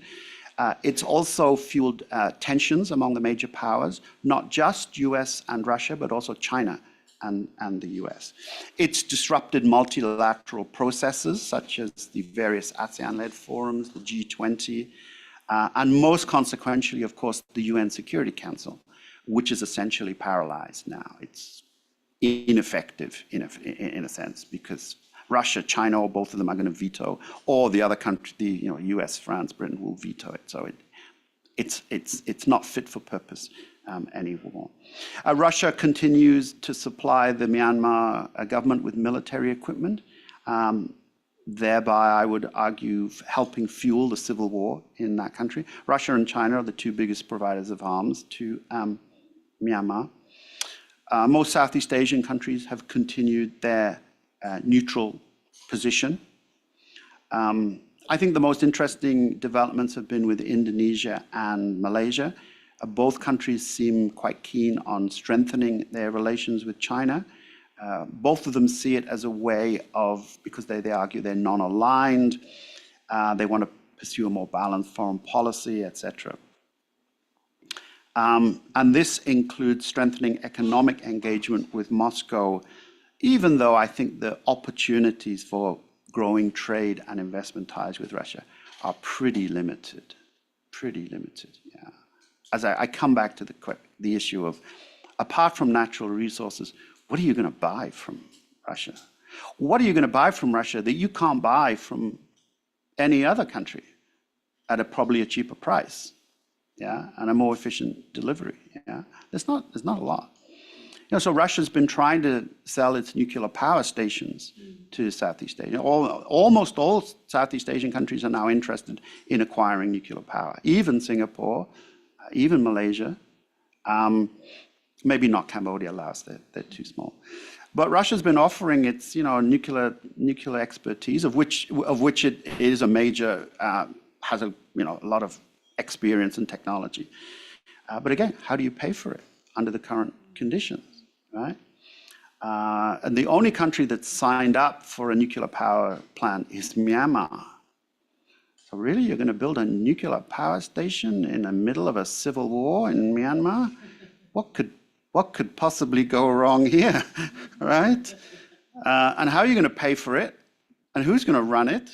It's also fueled tensions among the major powers, not just US and Russia, but also China and the US. It's disrupted multilateral processes, such as the various ASEAN-led forums, the G20, and most consequentially, of course, the UN Security Council, which is essentially paralyzed now. It's ineffective in a sense, because Russia, China, or both of them are going to veto, or the other country, the US, France, Britain will veto it. So it's not fit for purpose anymore. Russia continues to supply the Myanmar government with military equipment, thereby, I would argue, helping fuel the civil war in that country. Russia and China are the two biggest providers of arms to Myanmar. Most Southeast Asian countries have continued their neutral position. I think the most interesting developments have been with Indonesia and Malaysia. Both countries seem quite keen on strengthening their relations with China. Both of them see it as a way of, because they argue they're non-aligned, they want to pursue a more balanced foreign policy, etc. And this includes strengthening economic engagement with Moscow, even though I think the opportunities for growing trade and investment ties with Russia are pretty limited, yeah. As I come back to the issue of, apart from natural resources, what are you going to buy from Russia? What are you going to buy from Russia that you can't buy from any other country at probably a cheaper price? Yeah, and a more efficient delivery. Yeah, there's not a lot. So Russia's been trying to sell its nuclear power stations to Southeast Asia. Almost all Southeast Asian countries are now interested in acquiring nuclear power. Even Singapore, even Malaysia, maybe not Cambodia, Laos. They're too small. But Russia's been offering its nuclear expertise, of which it is a major, has a lot of experience and technology. But again, how do you pay for it under the current conditions, right? And the only country that's signed up for a nuclear power plant is Myanmar. So really, you're going to build a nuclear power station in the middle of a civil war in Myanmar? What could what could possibly go wrong here, right? And how are you going to pay for it? And who's going to run it?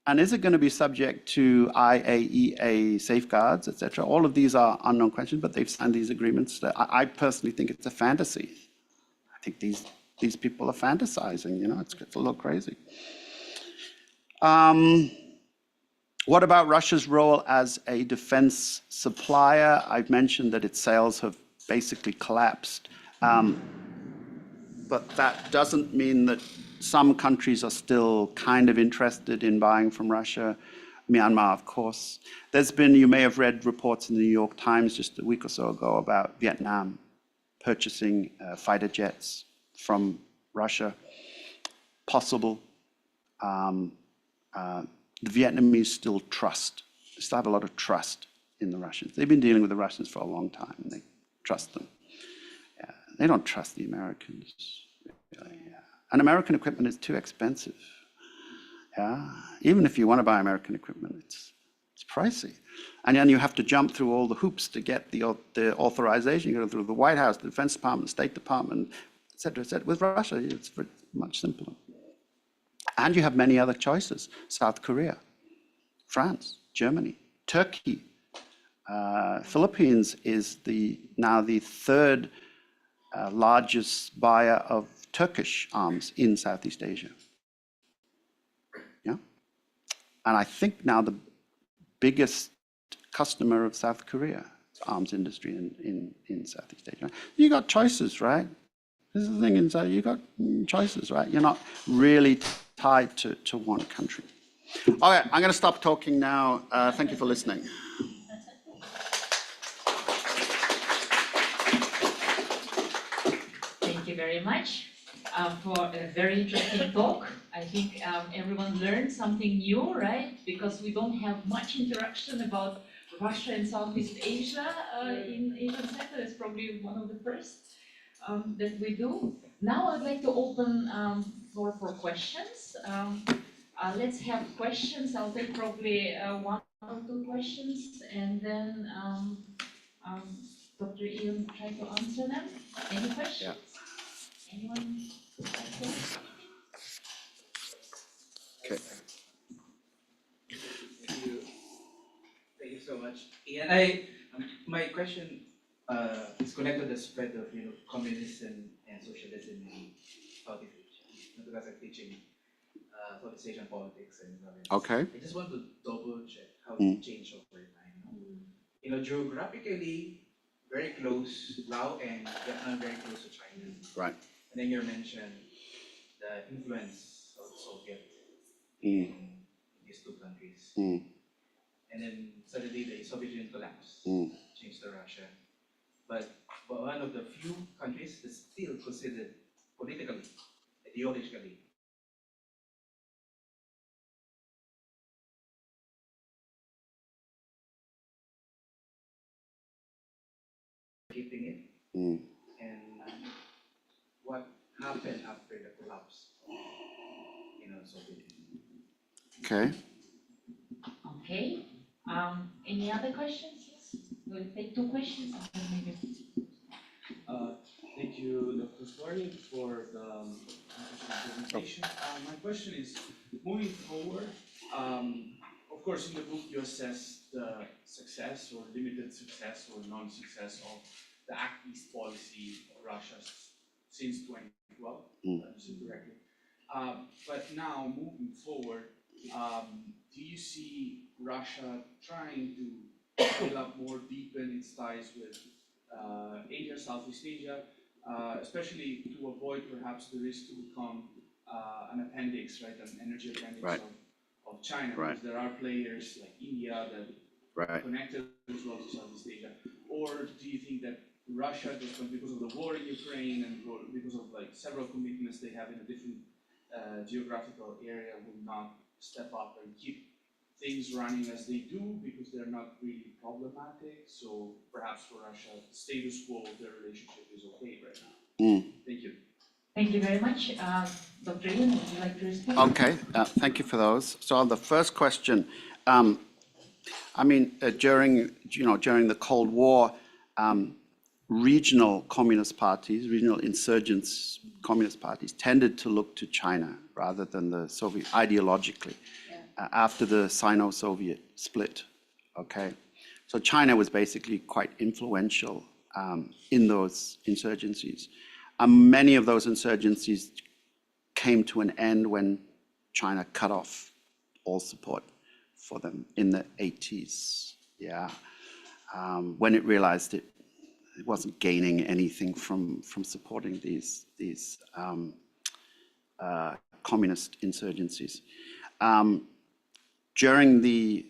And is it going to be subject to IAEA safeguards, et cetera? All of these are unknown questions, but they've signed these agreements. I personally think it's a fantasy. I think these people are fantasizing, you know, it's a little crazy. What about Russia's role as a defense supplier? I've mentioned that its sales have basically collapsed. But that doesn't mean that some countries are still kind of interested in buying from Russia. Myanmar, of course. There's been, you may have read reports in the New York Times just a week or so ago about Vietnam purchasing fighter jets from Russia. Possible. The Vietnamese still have a lot of trust in the Russians. They've been dealing with the Russians for a long time, and they trust them. Yeah. They don't trust the Americans. Really, yeah. And American equipment is too expensive. Yeah. Even if you want to buy American equipment, it's pricey. And then you have to jump through all the hoops to get the authorization. You go through the White House, the Defense Department, the State Department, et cetera, et cetera. With Russia, it's much simpler. And you have many other choices: South Korea, France, Germany, Turkey. Philippines is now the third largest buyer of Turkish arms in Southeast Asia. Yeah, and I think now the biggest customer of South Korea, arms industry in Southeast Asia. You got choices, right? This is the thing inside, you got choices, right? You're not really tied to one country. All right, I'm going to stop talking now. Thank you for listening. Thank you very much for a very interesting talk. I think everyone learned something new, right? Because we don't have much interaction about Russia and Southeast Asia in Asian sector. It's probably one of the first that we do. Now I'd like to open floor for questions. Let's have questions. I'll take probably one or two questions, and then Dr. Ian try to answer them. Any questions? Yeah. Anyone like to ask anything? Okay. Thank you so much. Ian, my question is connected to the spread of communism and socialism in Southeast Asia. Because I'm teaching Southeast Asian politics and governance. Okay. I just want to double check how it changed over time. Geographically, very close, Laos and Vietnam very close to China. Right. And then you mentioned the influence of the Soviet in these two countries. And then suddenly the Soviet Union collapsed, changed to Russia. But one of the few countries that's still considered politically, ideologically, keeping it. And what happened after the collapse of Soviet Union? Okay. Okay. Any other questions? Yes. We'll take two questions and then maybe. Thank you, Dr. Story, for the interesting presentation. My question is, moving forward, of course, in the book you assess the success or limited success or non-success of the Act East policy of Russia since 2012, if I understood correctly. But now, moving forward, do you see Russia trying to build up more, deepen its ties with Asia, Southeast Asia, especially to avoid perhaps the risk to become an appendix, right, an energy appendix of China, because there are players like India that are connected as well to Southeast Asia? Or do you think that Russia, just because of the war in Ukraine and because of like several commitments they have in a different geographical area, will not step up and keep things running as they do because they're not really problematic? So perhaps for Russia, the status quo of their relationship is okay right now. Thank you. Thank you very much. Dr. Ian, would you like to respond? Okay, thank you for those. So on the first question, I mean, during the Cold War, regional communist parties, regional insurgents, communist parties, tended to look to China rather than the Soviet, ideologically, after the Sino-Soviet split, okay? So China was basically quite influential in those insurgencies. Many of those insurgencies came to an end when China cut off all support for them in the 80s, yeah, when it realized it wasn't gaining anything from supporting these communist insurgencies. During the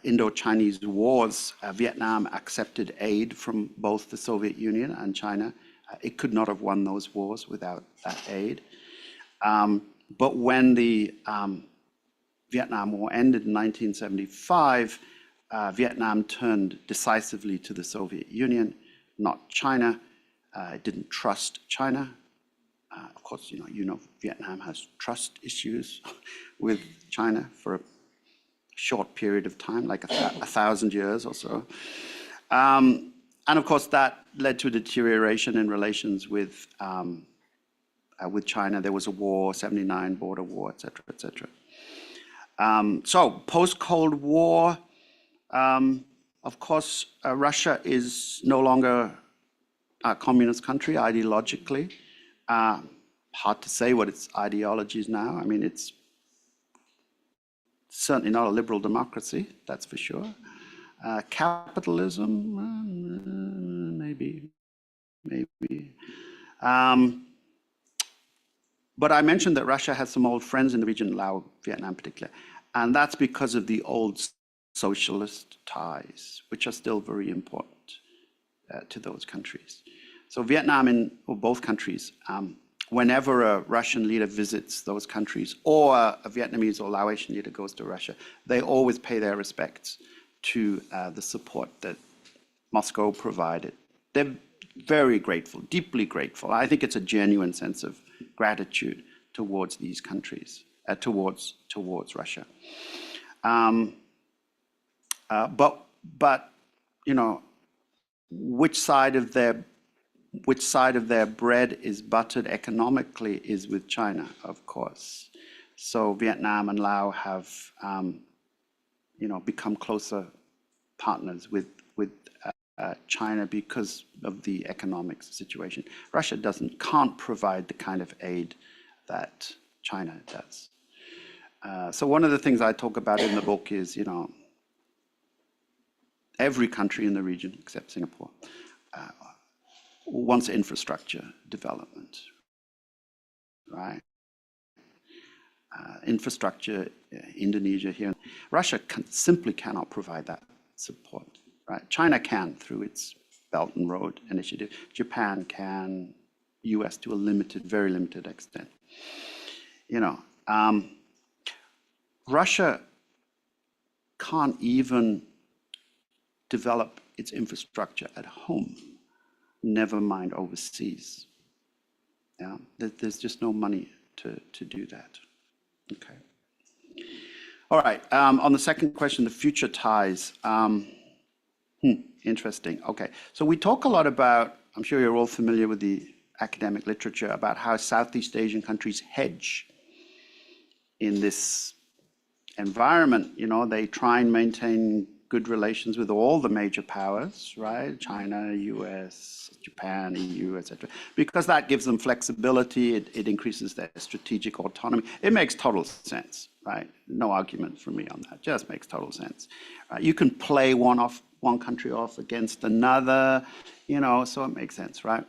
Indo-Chinese wars, Vietnam accepted aid from both the Soviet Union and China. It could not have won those wars without that aid. But when the Vietnam War ended in 1975, Vietnam turned decisively to the Soviet Union, not China. It didn't trust China. Of course, you know, Vietnam has trust issues with China for a short period of time, like 1,000 years or so. And of course, that led to a deterioration in relations with China. There was a war, 79 border war, et cetera, et cetera. So post-Cold War, of course, Russia is no longer a communist country ideologically. Hard to say what its ideology is now. I mean, it's certainly not a liberal democracy, that's for sure. Capitalism, maybe. But I mentioned that Russia has some old friends in the region, Laos, Vietnam in particular, and that's because of the old socialist ties, which are still very important to those countries. So Vietnam, or both countries, whenever a Russian leader visits those countries, or a Vietnamese or Laotian leader goes to Russia, they always pay their respects to the support that Moscow provided. They're very grateful, deeply grateful. I think it's a genuine sense of gratitude towards these countries, towards Russia. But you know, which side of their bread is buttered economically is with China, of course. So Vietnam and Laos have, you know, become closer partners with China because of the economic situation. Russia can't provide the kind of aid that China does. So one of the things I talk about in the book is, you know, every country in the region except Singapore wants infrastructure development, right? Infrastructure, Indonesia here. Russia simply cannot provide that support, right? China can through its Belt and Road Initiative. Japan can, US to a very limited extent. You know, Russia can't even develop its infrastructure at home, never mind overseas. Yeah, there's just no money to do that. Okay. All right, on the second question, the future ties. Interesting, okay. So we talk a lot about, I'm sure you're all familiar with the academic literature about how Southeast Asian countries hedge in this environment. You know, they try and maintain good relations with all the major powers, right? China, US, Japan, EU, etc. Because that gives them flexibility, it increases their strategic autonomy. It makes total sense, right? No argument from me on that, just makes total sense. You can play one country off against another, you know, so it makes sense, right?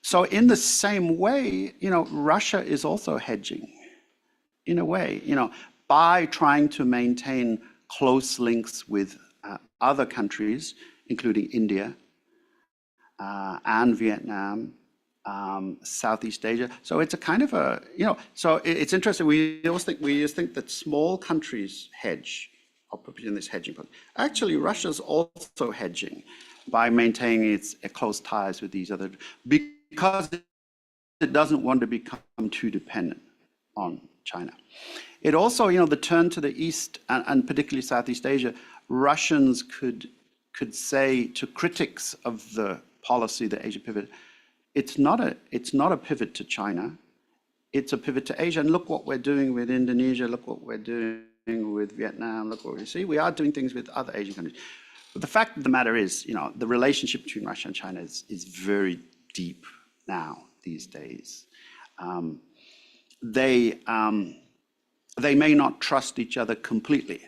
So in the same way, you know, Russia is also hedging, in a way, you know, by trying to maintain close links with other countries, including India and Vietnam, Southeast Asia. So it's a kind of a, you know, so it's interesting. We just think that small countries hedge, or put in this hedging. But actually, Russia's also hedging by maintaining its close ties with these other, because it doesn't want to become too dependent on China. It also, you know, the turn to the east, and particularly Southeast Asia, Russians could could say to critics of the policy, the Asia pivot, it's not a pivot to China, it's a pivot to Asia. And look what we're doing with Indonesia, look what we're doing with Vietnam, look what we see. We are doing things with other Asian countries. But the fact of the matter is, the relationship between Russia and China is very deep now, these days. They may not trust each other completely,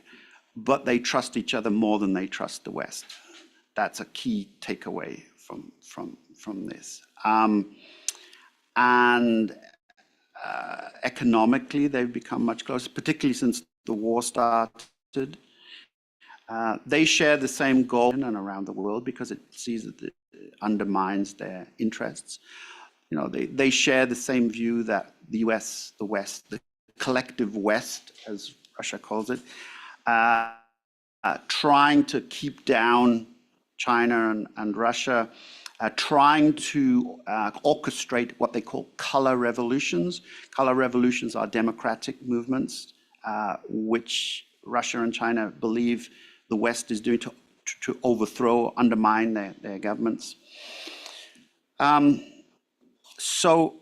but they trust each other more than they trust the West. That's a key takeaway from this. And economically, they've become much closer, particularly since the war started. They share the same goal and around the world because it sees that it undermines their interests. They share the same view that the US, the West, the collective West, as Russia calls it, trying to keep down China and Russia, trying to orchestrate what they call color revolutions. Color revolutions are democratic movements, which Russia and China believe the West is doing to overthrow, undermine their governments. So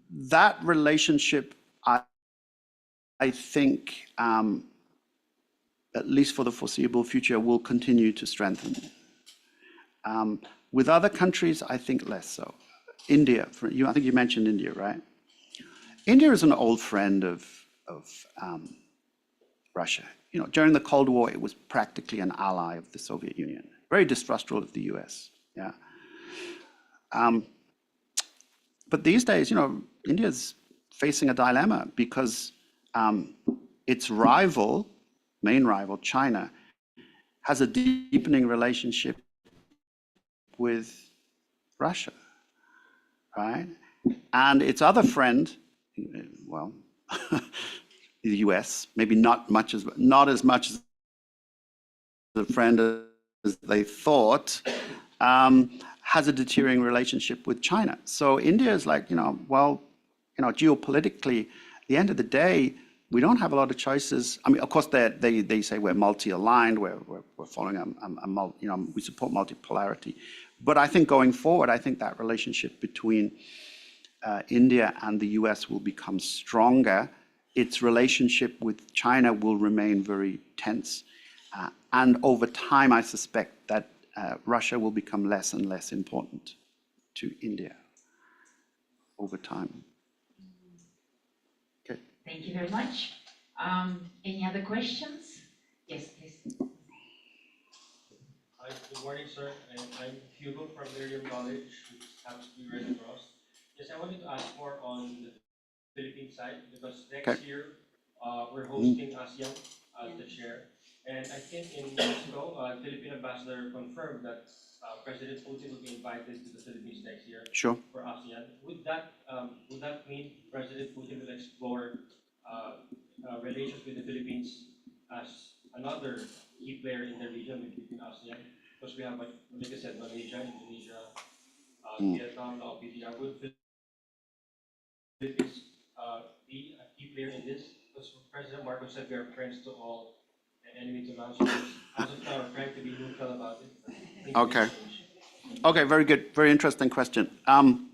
that relationship, I think, at least for the foreseeable future, will continue to strengthen. With other countries, I think less so. India, I think you mentioned India, right? India is an old friend of Russia. During the Cold War, it was practically an ally of the Soviet Union, very distrustful of the US. Yeah. But these days, India's facing a dilemma because its main rival, China, has a deepening relationship with Russia, right? And its other friend, well, the US, maybe not as much as a friend as they thought, has a deteriorating relationship with China. So India is like, geopolitically, at the end of the day, we don't have a lot of choices. I mean, of course, they say we're multi-aligned, we're following we support multipolarity. But I think going forward, I think that relationship between India and the US will become stronger. Its relationship with China will remain very tense. And over time, I suspect that Russia will become less and less important to India over time. Okay. Thank you very much. Any other questions? Yes, please. Hi, good morning, sir. I'm Hugo from Miriam College, which happens to be right across. Yes, I wanted to ask more on the Philippine side because next year we're hosting ASEAN as the chair. And I think in Mexico, Philippine ambassador confirmed that President Putin will be invited to the Philippines next year for ASEAN. Would that mean President Putin will explore relations with the Philippines as another key player in the region within ASEAN? Because we have, like I said, Malaysia, Indonesia, Vietnam, now PDR. Would Philippines be a key player in this? Because President Marcos said we are friends to all and enemies to none. So as of now, we're trying to be neutral about it. Okay, very good. Very interesting question. I'm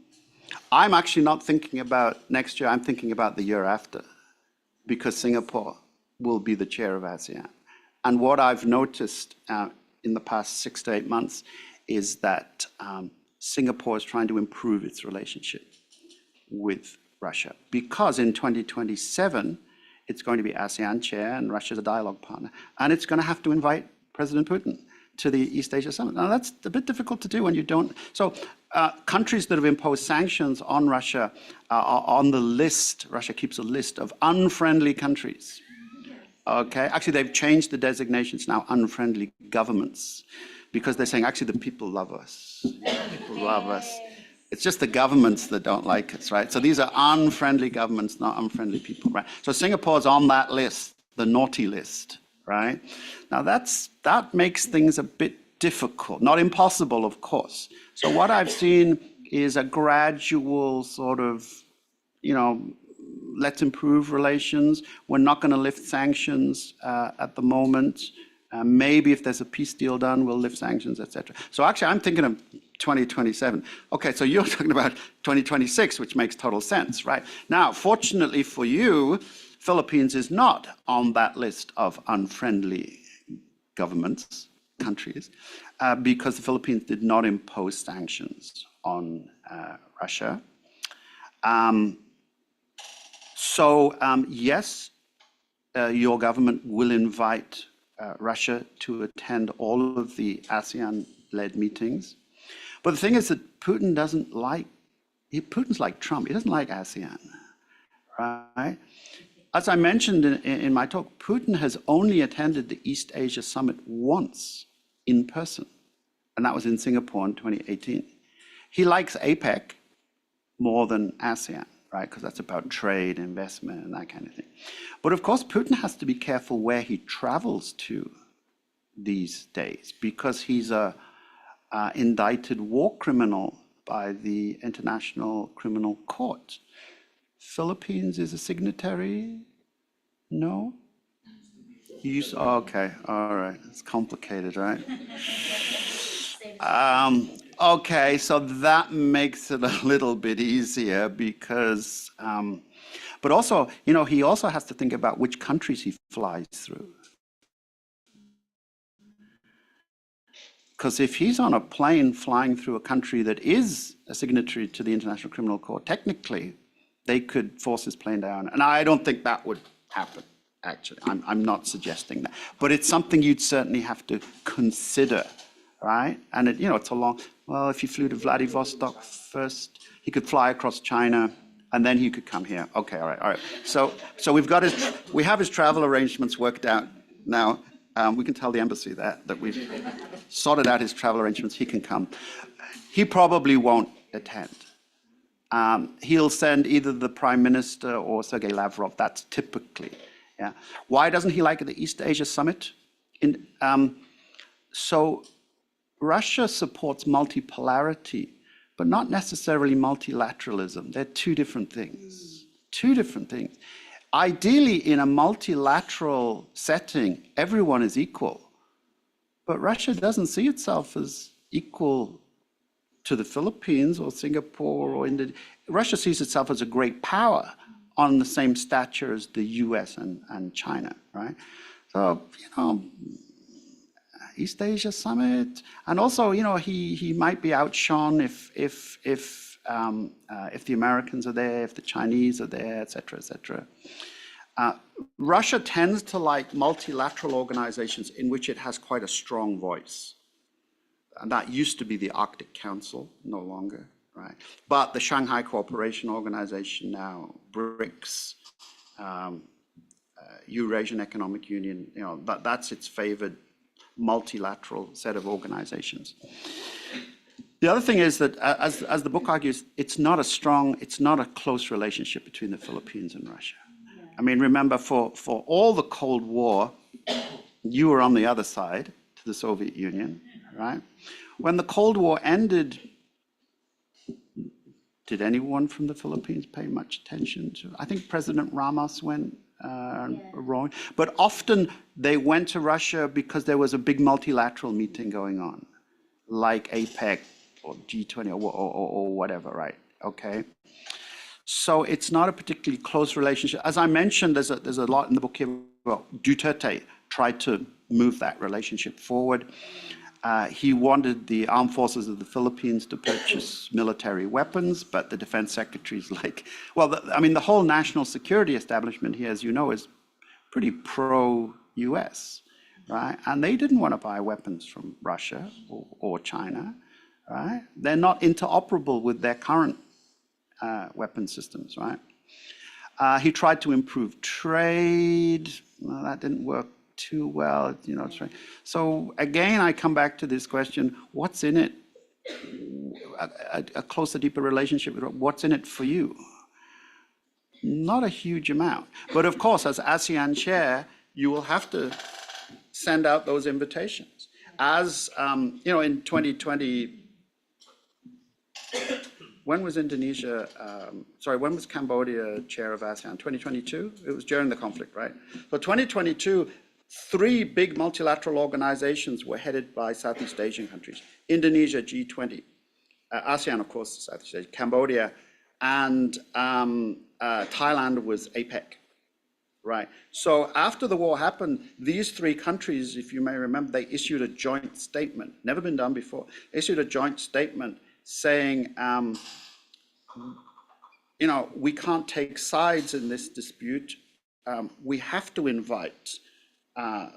actually not thinking about next year. I'm thinking about the year after because Singapore will be the chair of ASEAN. And what I've noticed in the past 6 to 8 months is that Singapore is trying to improve its relationship with Russia because in 2027, it's going to be ASEAN chair and Russia's a dialogue partner. And it's going to have to invite President Putin to the East Asia Summit. Now, that's a bit difficult to do when you don't. So countries that have imposed sanctions on Russia are on the list. Russia keeps a list of unfriendly countries. Okay, actually, they've changed the designations now, unfriendly governments, because they're saying, actually, the people love us. People love us. It's just the governments that don't like us, right? So these are unfriendly governments, not unfriendly people, right? So Singapore's on that list, the naughty list, right? Now that makes things a bit difficult, not impossible, of course. So what I've seen is a gradual sort of, let's improve relations. We're not going to lift sanctions at the moment. Maybe if there's a peace deal done, we'll lift sanctions, etc. So actually, I'm thinking of 2027. Okay, so you're talking about 2026, which makes total sense, right? Now, fortunately for you, Philippines is not on that list of unfriendly governments, countries, because the Philippines did not impose sanctions on Russia. Yes, your government will invite Russia to attend all of the ASEAN-led meetings. But the thing is that Putin doesn't like, Putin's like Trump, he doesn't like ASEAN, right? As I mentioned in my talk, Putin has only attended the East Asia Summit once in person, and that was in Singapore in 2018. He likes APEC more than ASEAN, right? Because that's about trade, investment, and that kind of thing. But of course, Putin has to be careful where he travels to these days, because he's a indicted war criminal by the International Criminal Court. Philippines is a signatory? No? Okay, all right. It's complicated, right? Okay, so that makes it a little bit easier because, but also, you know, he also has to think about which countries he flies through. Because if he's on a plane flying through a country that is a signatory to the International Criminal Court, technically, they could force his plane down. And I don't think that would happen, actually. I'm not suggesting that. But it's something you'd certainly have to consider, right? And, it, you know, it's a long, well, if he flew to Vladivostok first, he could fly across China, and then he could come here. Okay, all right. So we have his travel arrangements worked out now. We can tell the embassy that we've sorted out his travel arrangements. He can come. He probably won't attend. He'll send either the Prime Minister or Sergei Lavrov. That's typically, yeah. Why doesn't he like the East Asia Summit? So Russia supports multipolarity, but not necessarily multilateralism. They're two different things. Two different things. Ideally, in a multilateral setting, everyone is equal. But Russia doesn't see itself as equal to the Philippines or Singapore or India. Russia sees itself as a great power on the same stature as the US and China, right? So, you know, East Asia Summit, and also, you know, he might be outshone if the Americans are there, if the Chinese are there, et cetera. Russia tends to like multilateral organizations in which it has quite a strong voice. And that used to be the Arctic Council, no longer, right? But the Shanghai Cooperation Organization now, BRICS, Eurasian Economic Union, you know, that's its favored multilateral set of organizations. The other thing is that, as the book argues, it's not a close relationship between the Philippines and Russia. Yeah. I mean, remember, for all the Cold War, you were on the other side to the Soviet Union, right? When the Cold War ended, did anyone from the Philippines pay much attention to? I think President Ramos went wrong, but often they went to Russia because there was a big multilateral meeting going on, like APEC or G20 or whatever, right? Okay. So it's not a particularly close relationship. As I mentioned, there's a lot in the book here about Duterte tried to move that relationship forward. He wanted the armed forces of the Philippines to purchase military weapons, but the defense secretary's like, well, I mean, the whole national security establishment here, as you know, is pretty pro-US, right? And they didn't want to buy weapons from Russia or China, right? They're not interoperable with their current weapon systems, right? He tried to improve trade. Well, that didn't work too well, you know. So again, I come back to this question: what's in it? A closer, deeper relationship with what's in it for you? Not a huge amount, but of course, as ASEAN chair, you will have to send out those invitations. As you know, in 2020. When was Indonesia, when was Cambodia chair of ASEAN? 2022? It was during the conflict, right? So 2022, Three big multilateral organizations were headed by Southeast Asian countries: Indonesia, G20, ASEAN, of course, Southeast Asia, Cambodia, and Thailand was APEC. Right. So after the war happened, these three countries, if you may remember, they issued a joint statement, never been done before. They issued a joint statement saying, you know, we can't take sides in this dispute. We have to invite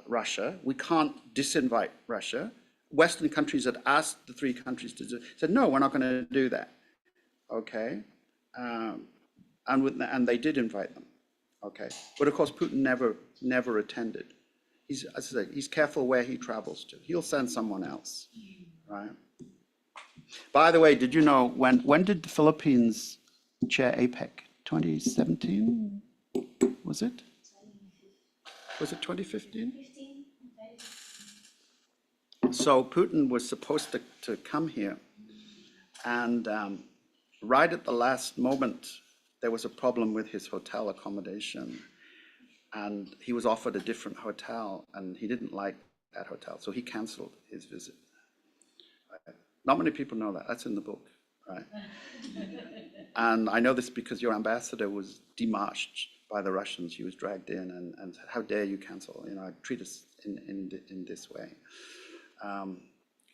Russia. We can't disinvite Russia. Western countries had asked the three countries to do, said, no, we're not going to do that. Okay. And they did invite them. Okay, but of course Putin never attended. As I say, he's careful where he travels to. He'll send someone else, right? By the way, did you know when did the Philippines chair APEC? 2017? Was it? Was it 2015? So Putin was supposed to come here, and right at the last moment, there was a problem with his hotel accommodation, and he was offered a different hotel, and he didn't like that hotel, so he canceled his visit. Right? Not many people know that. That's in the book, right? And I know this because your ambassador was demarched by the Russians. He was dragged in and said, "How dare you cancel? You know, treat us in this way."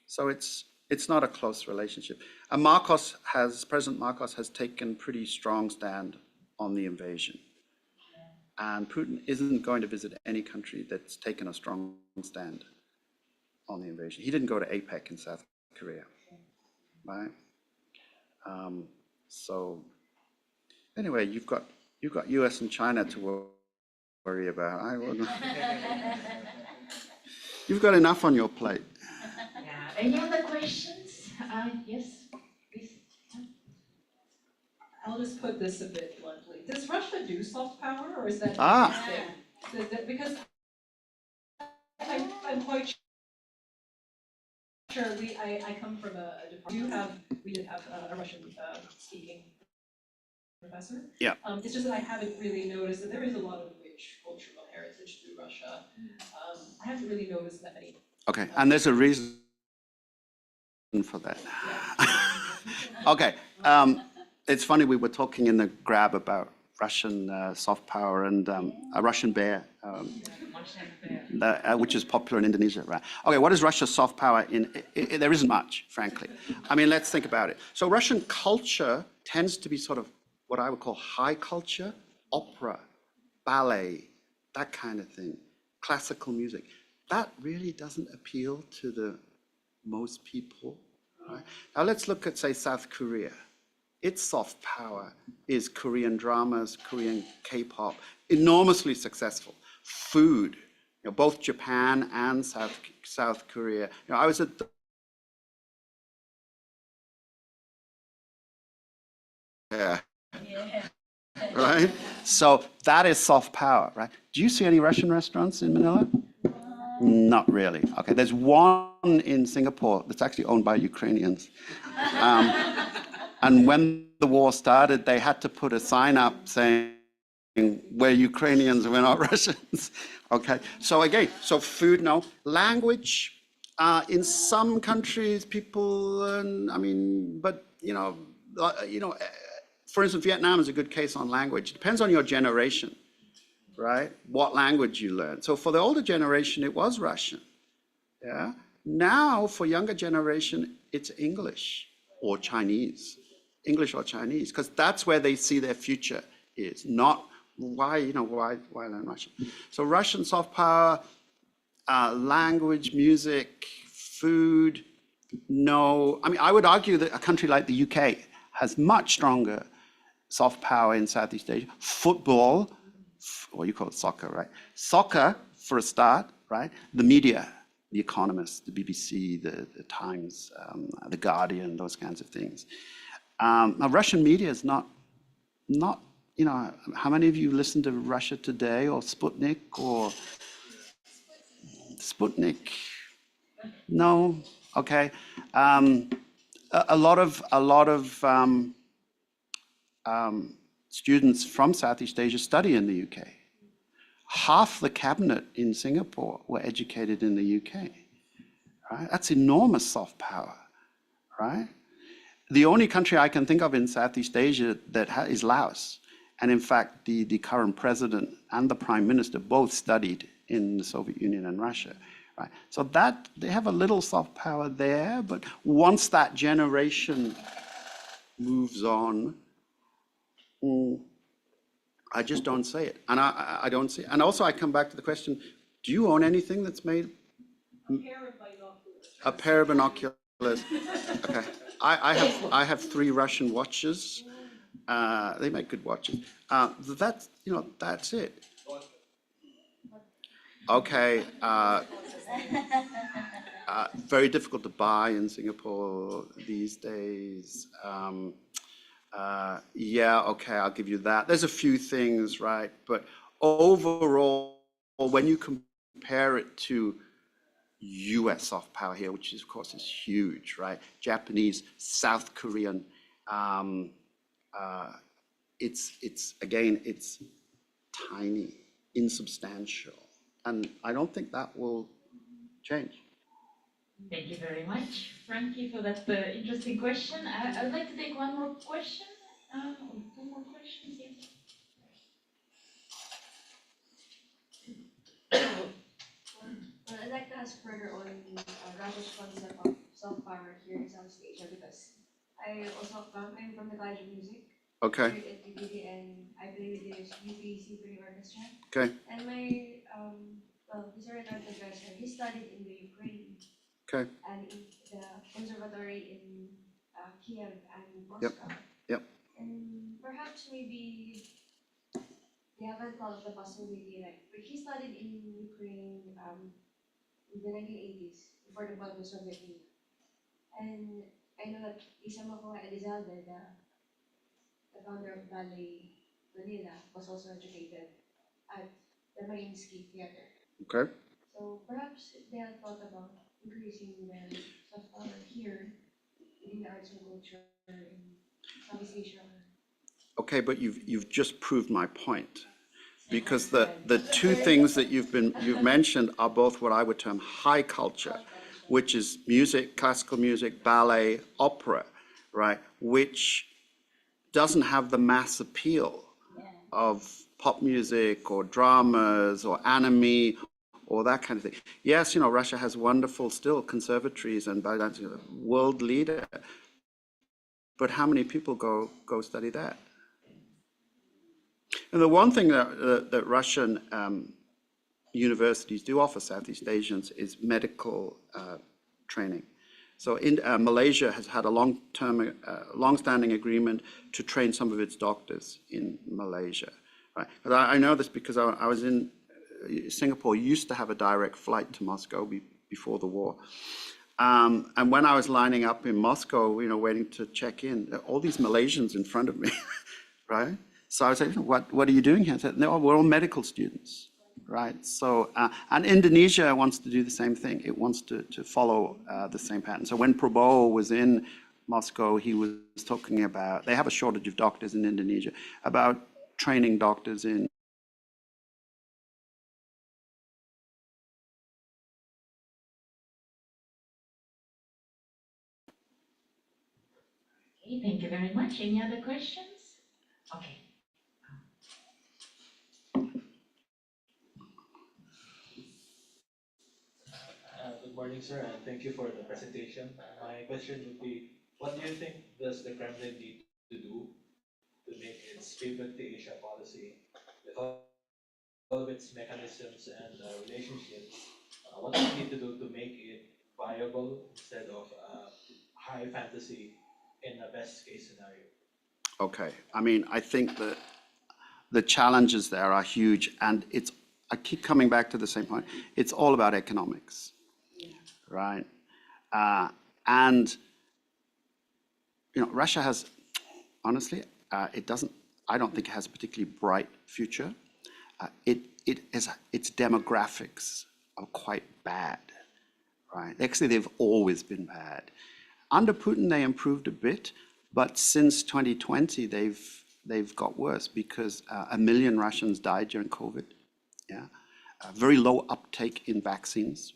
So it's not a close relationship. And President Marcos has taken pretty strong stand on the invasion. And Putin isn't going to visit any country that's taken a strong stand on the invasion. He didn't go to APEC in South Korea, right? So anyway, you've got US and China to worry about. I wouldn't. You've got enough on your plate. Yeah. Any other questions? Yes, please. I'll just put this a bit bluntly. Does Russia do soft power, or is that thing? Because I'm quite sure I come from a department. We did have a Russian speaking professor. Yeah. It's just that I haven't really noticed that there is a lot of rich cultural heritage through Russia. I haven't really noticed that many. Okay, and there's a reason for that. Okay, it's funny, we were talking in the Grab about Russian soft power and a Russian bear, which is popular in Indonesia, right? Okay, what is Russia's soft power there isn't much, frankly. I mean, let's think about it. So Russian culture tends to be sort of what I would call high culture, opera, ballet, that kind of thing, classical music. That really doesn't appeal to the most people, right? Now let's look at, say, South Korea. Its soft power is Korean dramas, Korean K-pop, enormously successful. Food, you know, both Japan and South Korea. You know, I was at right? So that is soft power, right? Do you see any Russian restaurants in Manila? Not really. Okay, there's one in Singapore that's actually owned by Ukrainians. And when the war started, they had to put a sign up saying, we're Ukrainians, we're not Russians. Okay, so again, so food, no. Language, in some countries, people, I mean, but, for instance, Vietnam is a good case on language. It depends on your generation, right? What language you learn. So for the older generation, it was Russian, yeah? Now, for younger generation, it's English or Chinese. English or Chinese, because that's where they see their future is, not why learn Russian? So Russian soft power, language, music, food, no. I mean, I would argue that a country like the UK has much stronger soft power in Southeast Asia. Football, or you call it soccer, right? Soccer, for a start, right? The media, The Economist, the BBC, the Times, the Guardian, those kinds of things. Now, Russian media is not, how many of you listen to Russia Today or Sputnik or Sputnik? No? Okay. A lot of students from Southeast Asia study in the UK. half the cabinet in Singapore were educated in the UK, right? That's enormous soft power, right? The only country I can think of in Southeast Asia that is Laos. And in fact, the current president and the prime minister both studied in the Soviet Union and Russia, right? So that, they have a little soft power there, but once that generation moves on, I just don't see it. And I don't see it. And also I come back to the question, do you own anything that's made? A pair of binoculars. A pair of binoculars. Okay. I have 3 Russian watches. They make good watches. That's, that's it. Okay. Very difficult to buy in Singapore these days. Yeah, okay, I'll give you that. There's a few things, right? But overall, when you compare it to US soft power here, which is, of course is huge, right? Japanese, South Korean, it's again, it's tiny, insubstantial. And I don't think that will change. Thank you very much, Frankie, for that interesting question. I'd like to take one more question. Two more questions, yes. I'd like to ask further on Russia's concept of soft power here in Southeast Asia because I'm from the College of Music Okay, here at UPD and I play with the UP Symphony Orchestra. okay, And my he's a retired professor. He studied in the Ukraine okay, and in the conservatory in Kiev and Yep, Moscow. yep. And perhaps maybe they haven't thought of the possibility but he studied in Ukraine in the 1980s before the fall of the Soviet Union. And I know that Isa Makoa Elizalde, the founder of Ballet Manila, was also educated at the Mariinsky Theater. Okay. So perhaps they have thought about increasing their soft power here in the arts and culture in Southeast Asia. Okay, but you've just proved my point. Because the 2 things that you've mentioned are both what I would term high culture, which is music, classical music, ballet, opera, right? Which doesn't have the mass appeal of pop music or dramas or anime or that kind of thing. Yes, Russia has wonderful still conservatories and world leader, but how many people go study that? And the one thing that Russian universities do offer Southeast Asians is medical training. So Malaysia has had a long-standing agreement to train some of its doctors in Malaysia. Right? But I know this because I was in Singapore. Used to have a direct flight to Moscow before the war. And when I was lining up in Moscow, waiting to check in, all these Malaysians in front of me, right? So I was like, what are you doing here? I said, no, we're all medical students, right? So, and Indonesia wants to do the same thing. It wants to follow the same pattern. So when Prabowo was in Moscow, he was talking about, they have a shortage of doctors in Indonesia, about training doctors in. Okay, thank you very much. Any other questions? Okay. Good morning, sir, and thank you for the presentation. My question would be, what do you think does the Kremlin need to do to make its pivot to Asia policy with all of its mechanisms and relationships? What do we need to do to make it viable instead of high fantasy in a best case scenario? Okay, I mean, I think that the challenges there are huge, and I keep coming back to the same point. It's all about economics, right? And Russia has, honestly, I don't think it has a particularly bright future. Its demographics are quite bad, right? Actually, they've always been bad. Under Putin, they improved a bit, but since 2020, they've got worse because 1 million Russians died during COVID Yeah, very low uptake in vaccines,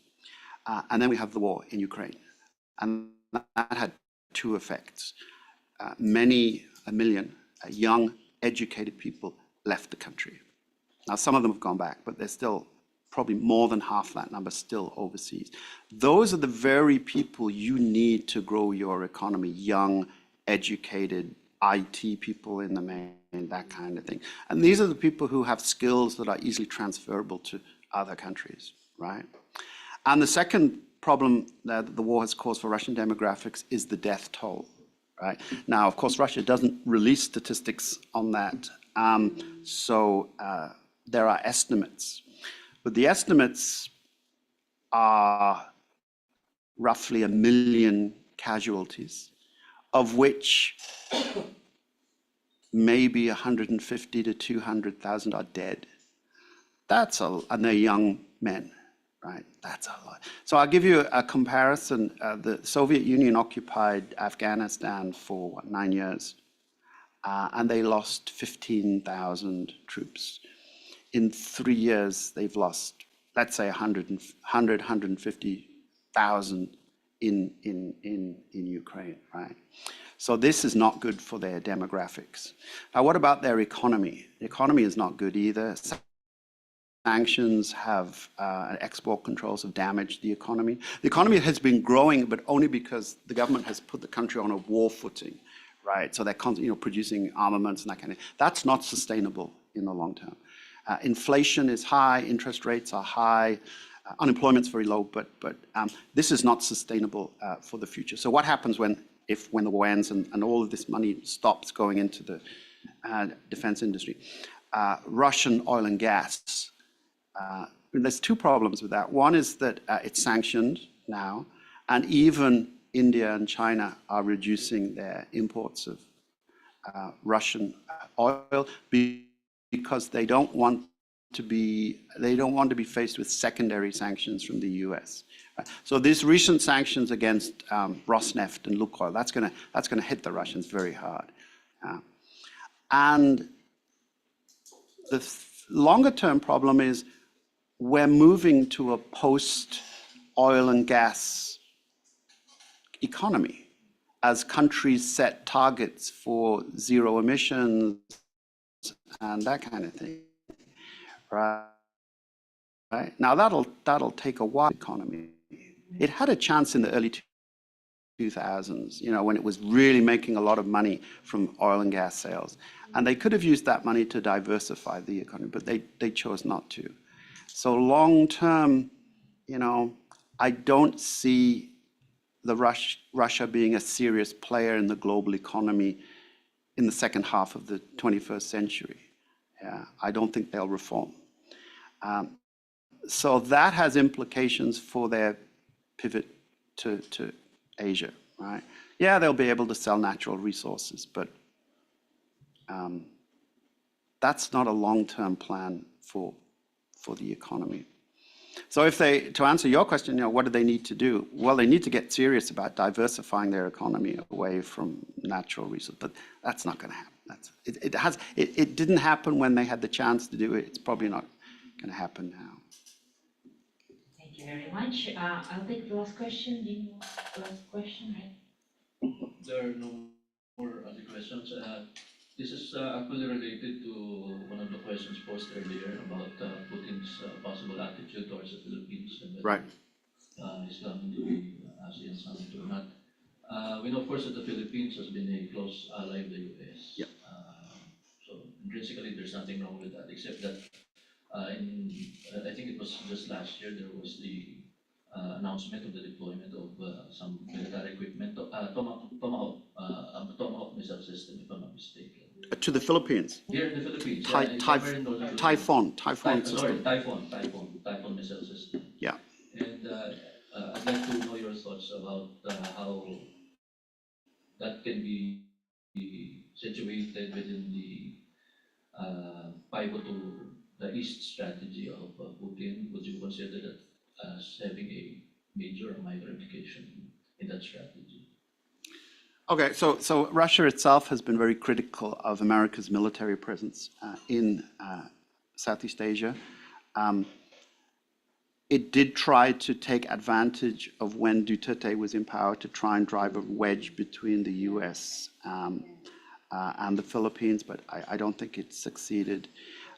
and then we have the war in Ukraine, and that had two effects. A million young, educated people left the country. Now, some of them have gone back, but there's still probably more than half that number still overseas. Those are the very people you need to grow your economy, young, educated, IT people in the main, that kind of thing. And these are the people who have skills that are easily transferable to other countries, right? And the second problem that the war has caused for Russian demographics is the death toll, right? Now, of course, Russia doesn't release statistics on that, so there are estimates. But the estimates are roughly 1 million casualties, of which maybe 150 to 200,000 are dead. And they're young men, right? That's a lot. So I'll give you a comparison. The Soviet Union occupied Afghanistan for 9 years, and they lost 15,000 troops. In 3 years, they've lost, let's say, 150,000 in Ukraine, right? So this is not good for their demographics. Now, what about their economy? The economy is not good either. Sanctions have, export controls have damaged the economy. The economy has been growing, but only because the government has put the country on a war footing, right? So they're constantly, producing armaments and that kind of thing. That's not sustainable in the long term. Inflation is high, interest rates are high, unemployment's very low, but this is not sustainable for the future. So what happens when the war ends and all of this money stops going into the defense industry? Russian oil and gas. There's two problems with that. One is that it's sanctioned now, and even India and China are reducing their imports of Russian oil because they don't want to be faced with secondary sanctions from the US. So these recent sanctions against Rosneft and Lukoil, that's gonna hit the Russians very hard. And the longer term problem is we're moving to a post-oil and gas economy as countries set targets for zero emissions and that kind of thing, right? Now that'll take a while. Economy. It had a chance in the early 2000s, when it was really making a lot of money from oil and gas sales, and they could have used that money to diversify the economy, but they chose not to. So long term, I don't see Russia being a serious player in the global economy in the second half of the 21st century. Yeah, I don't think they'll reform. So that has implications for their pivot to Asia, right? Yeah, they'll be able to sell natural resources, but that's not a long-term plan for the economy. So to answer your question, what do they need to do? Well, they need to get serious about diversifying their economy away from natural resources, but that's not going to happen. It didn't happen when they had the chance to do it. It's probably not going to happen now. Thank you very much. I'll take the last question. Do you want the last question, right? There are no more other questions. This is actually related to one of the questions posed earlier about Putin's possible attitude towards the Philippines and whether he's coming to the ASEAN summit or not. We know, of course, that the Philippines has been a close ally of the US. Yep. So intrinsically, there's nothing wrong with that, except that I think it was just last year, there was the announcement of the deployment of some military equipment, Tomahawk missile system, if I'm not mistaken. To the Philippines. Here in the Philippines. Typhoon system. Typhoon missile system. Yeah. And I'd like to know your thoughts about how that can be situated within the pivot to the East strategy of Putin. Would you consider that as having a major or minor implication in that strategy? Okay, so Russia itself has been very critical of America's military presence in Southeast Asia. it did try to take advantage of when Duterte was in power to try and drive a wedge between the US and the Philippines, but I don't think it succeeded.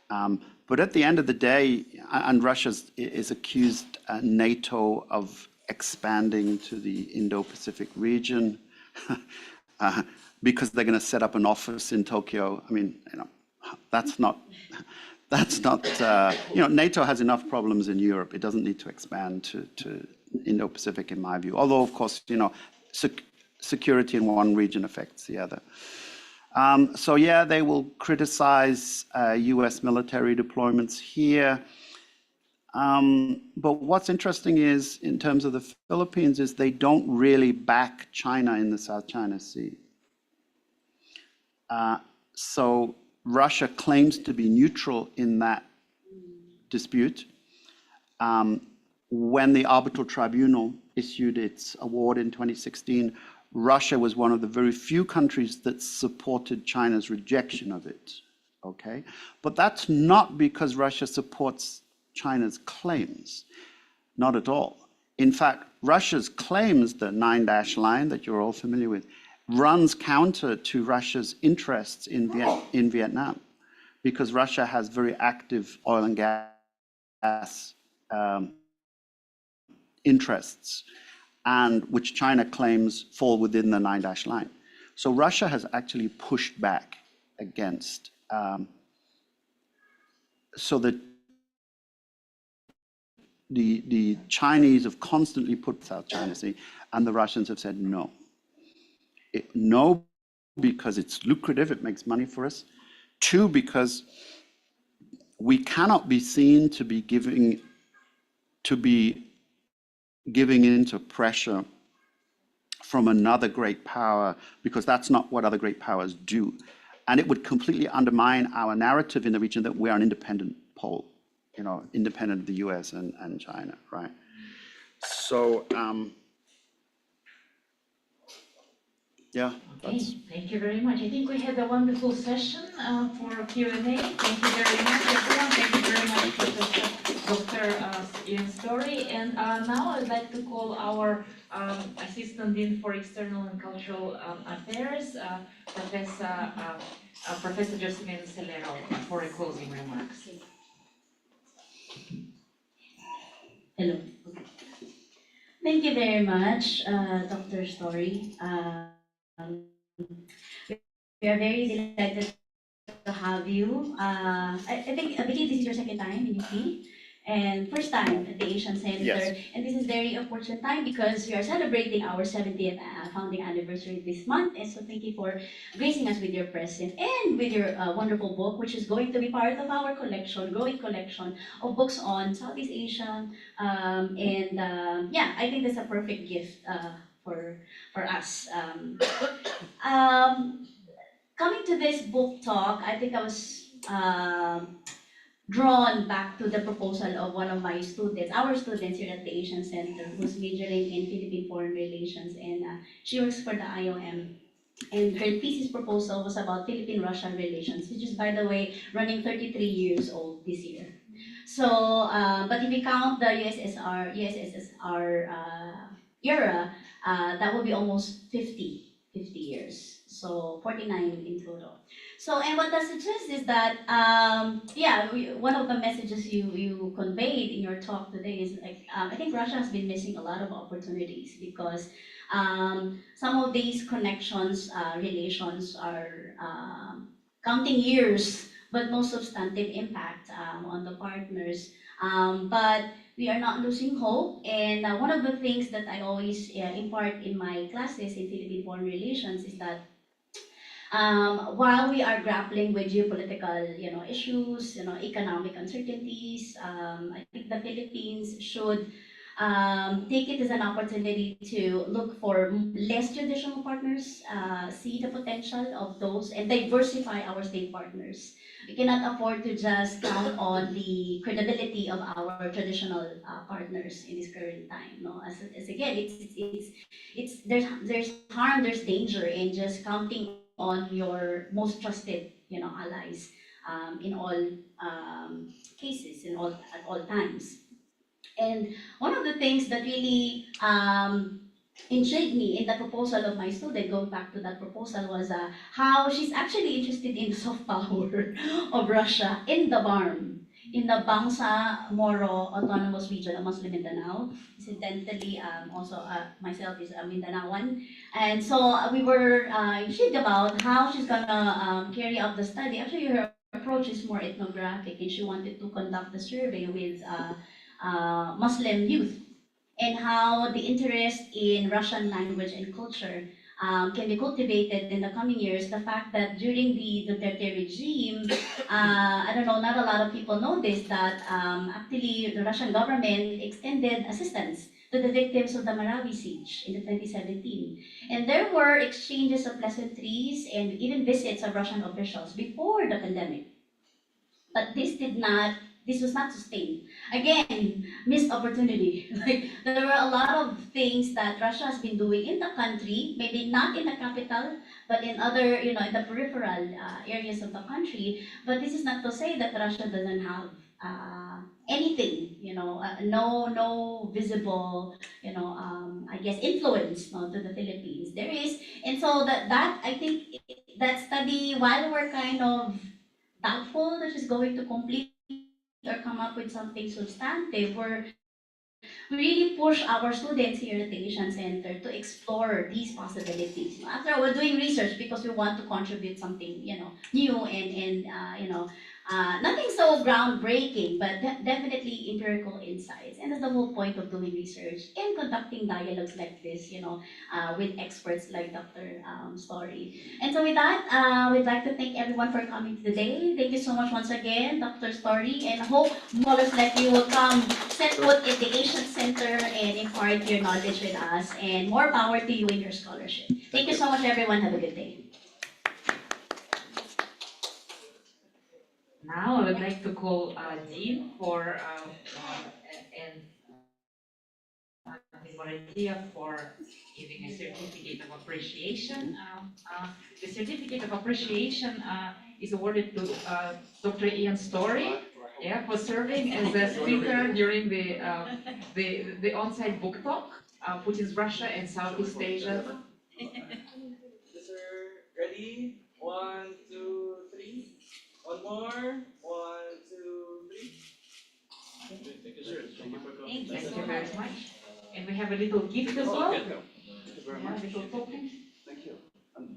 But at the end of the day, and Russia is accused NATO of expanding to the Indo-Pacific region because they're going to set up an office in Tokyo. I mean, that's not, NATO has enough problems in Europe. It doesn't need to expand to Indo-Pacific, in my view. Although, of course, security in one region affects the other. So yeah, they will criticize US military deployments here. But what's interesting is, in terms of the Philippines, is they don't really back China in the South China Sea. So Russia claims to be neutral in that dispute. When the arbitral tribunal issued its award in 2016, Russia was one of the very few countries that supported China's rejection of it, okay? But that's not because Russia supports China's claims, not at all. In fact, Russia's claims, the 9-dash line that you're all familiar with, runs counter to Russia's interests in Vietnam, because Russia has very active oil and gas interests, and which China claims fall within the 9-dash line. So Russia has actually pushed back against, so that the Chinese have constantly put South China Sea, and the Russians have said no. No, because it's lucrative, it makes money for us. Two, because we cannot be seen to be giving into pressure from another great power, because that's not what other great powers do. And it would completely undermine our narrative in the region that we are an independent pole, independent of the US and China, right? So, yeah. Okay, thank you very much. I think we had a wonderful session for Q&A. Thank you very much, everyone. Thank you very much, Dr. Ian Story. And now I'd like to call our Assistant Dean for External and Cultural Affairs, Professor Josephine Celero, for a closing remarks. Hello. Thank you very much, Dr. Story. We are very delighted to have you. I believe this is your second time in UP and first time at the Asian Center. Yes. And this is very opportune time because we are celebrating our 70th founding anniversary this month. And so thank you for gracing us with your presence and with your wonderful book, which is going to be part of our collection, growing collection of books on Southeast Asia. Yeah, I think that's a perfect gift for us. Coming to this book talk, I think I was drawn back to the proposal of one of my students, our students here at the Asian Center, who's majoring in Philippine Foreign Relations, and she works for the IOM. And her thesis proposal was about Philippine-Russia relations, which is, by the way, running 33 years old this year. So, but if we count the USSR era, that will be almost 50 years. So 49 in total. So, and what that suggests is that, one of the messages you conveyed in your talk today is like, I think Russia has been missing a lot of opportunities because some of these connections, relations are counting years, but no substantive impact on the partners. But we are not losing hope, and one of the things that I always impart in my classes in Philippine Foreign Relations is that while we are grappling with geopolitical, issues, economic uncertainties, I think the Philippines should take it as an opportunity to look for less traditional partners, see the potential of those, and diversify our state partners. We cannot afford to just count on the credibility of our traditional partners in this current time. No, as again, there's harm, there's danger in just counting on your most trusted, allies. in all cases, at all times. And one of the things that really intrigued me in the proposal of my student, going back to that proposal, was how she's actually interested in soft power of Russia in the BARM, in the Bangsa Moro Autonomous Region of Muslim Mindanao. Incidentally, also myself is a Mindanaoan. And so we were intrigued about how she's gonna carry out the study. Actually, her approach is more ethnographic, and she wanted to conduct the survey with Muslim youth, and how the interest in Russian language and culture can be cultivated in the coming years. The fact that during the Duterte regime, I don't know, not a lot of people know this, that actually the Russian government extended assistance to the victims of the Marawi siege in the 2017. And there were exchanges of pleasantries and even visits of Russian officials before the pandemic. But this was not sustained. Again, missed opportunity. Like, there were a lot of things that Russia has been doing in the country, maybe not in the capital, but in other, in the peripheral areas of the country. But this is not to say that Russia doesn't have anything, no visible, I guess, influence, no, to the Philippines. There is, and so that I think that study, while we're kind of doubtful that she's going to complete or come up with something substantive, we really push our students here at the Asian Center to explore these possibilities. After we're doing research because we want to contribute something, new and nothing so groundbreaking, but definitely empirical insights. And that's the whole point of doing research and conducting dialogues like this, with experts like Dr. Story. And so with that, we'd like to thank everyone for coming today. Thank you so much once again, Dr. Story, and I hope scholars like you will come set foot in the Asian Center and impart your knowledge with us. And more power to you in your scholarship. Thank you so much, everyone. Have a good day. Now I would like to call Dean and Ms. Moratia for giving a certificate of appreciation. The certificate of appreciation is awarded to Dr. Ian Story, for serving as a speaker during the on-site book talk, Putin's Russia and Southeast Asia. Sir, ready? 1, 2, 3. One more. 1, 2, 3. Thank you, sir. Thank you for coming. Thank you very much. And we have a little gift as well. Thank you very much. Little token. Thank you.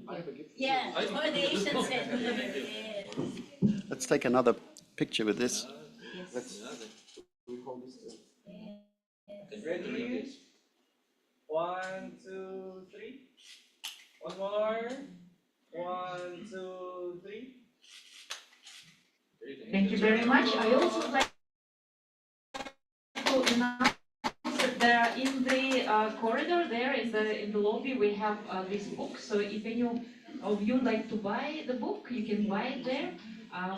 I have a gift. Yeah, for the Asian Center. Let's take another picture with this. Yes. We hold this too. Ready? 1, 2, 3. One more. 1, 2, 3. Thank you very much. I also would like to announce that in the corridor there, in the lobby, we have this book. So if any of you like to buy the book, you can buy it there.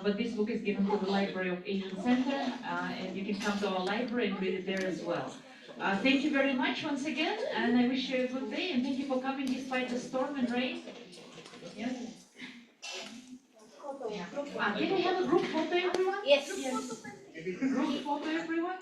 But this book is given to the Library of Asian Center, and you can come to our library and read it there as well. Thank you very much once again, and I wish you a good day, and thank you for coming despite the storm and rain. Yes. Can we have a group photo, everyone? Yes. Yes. Group photo, everyone?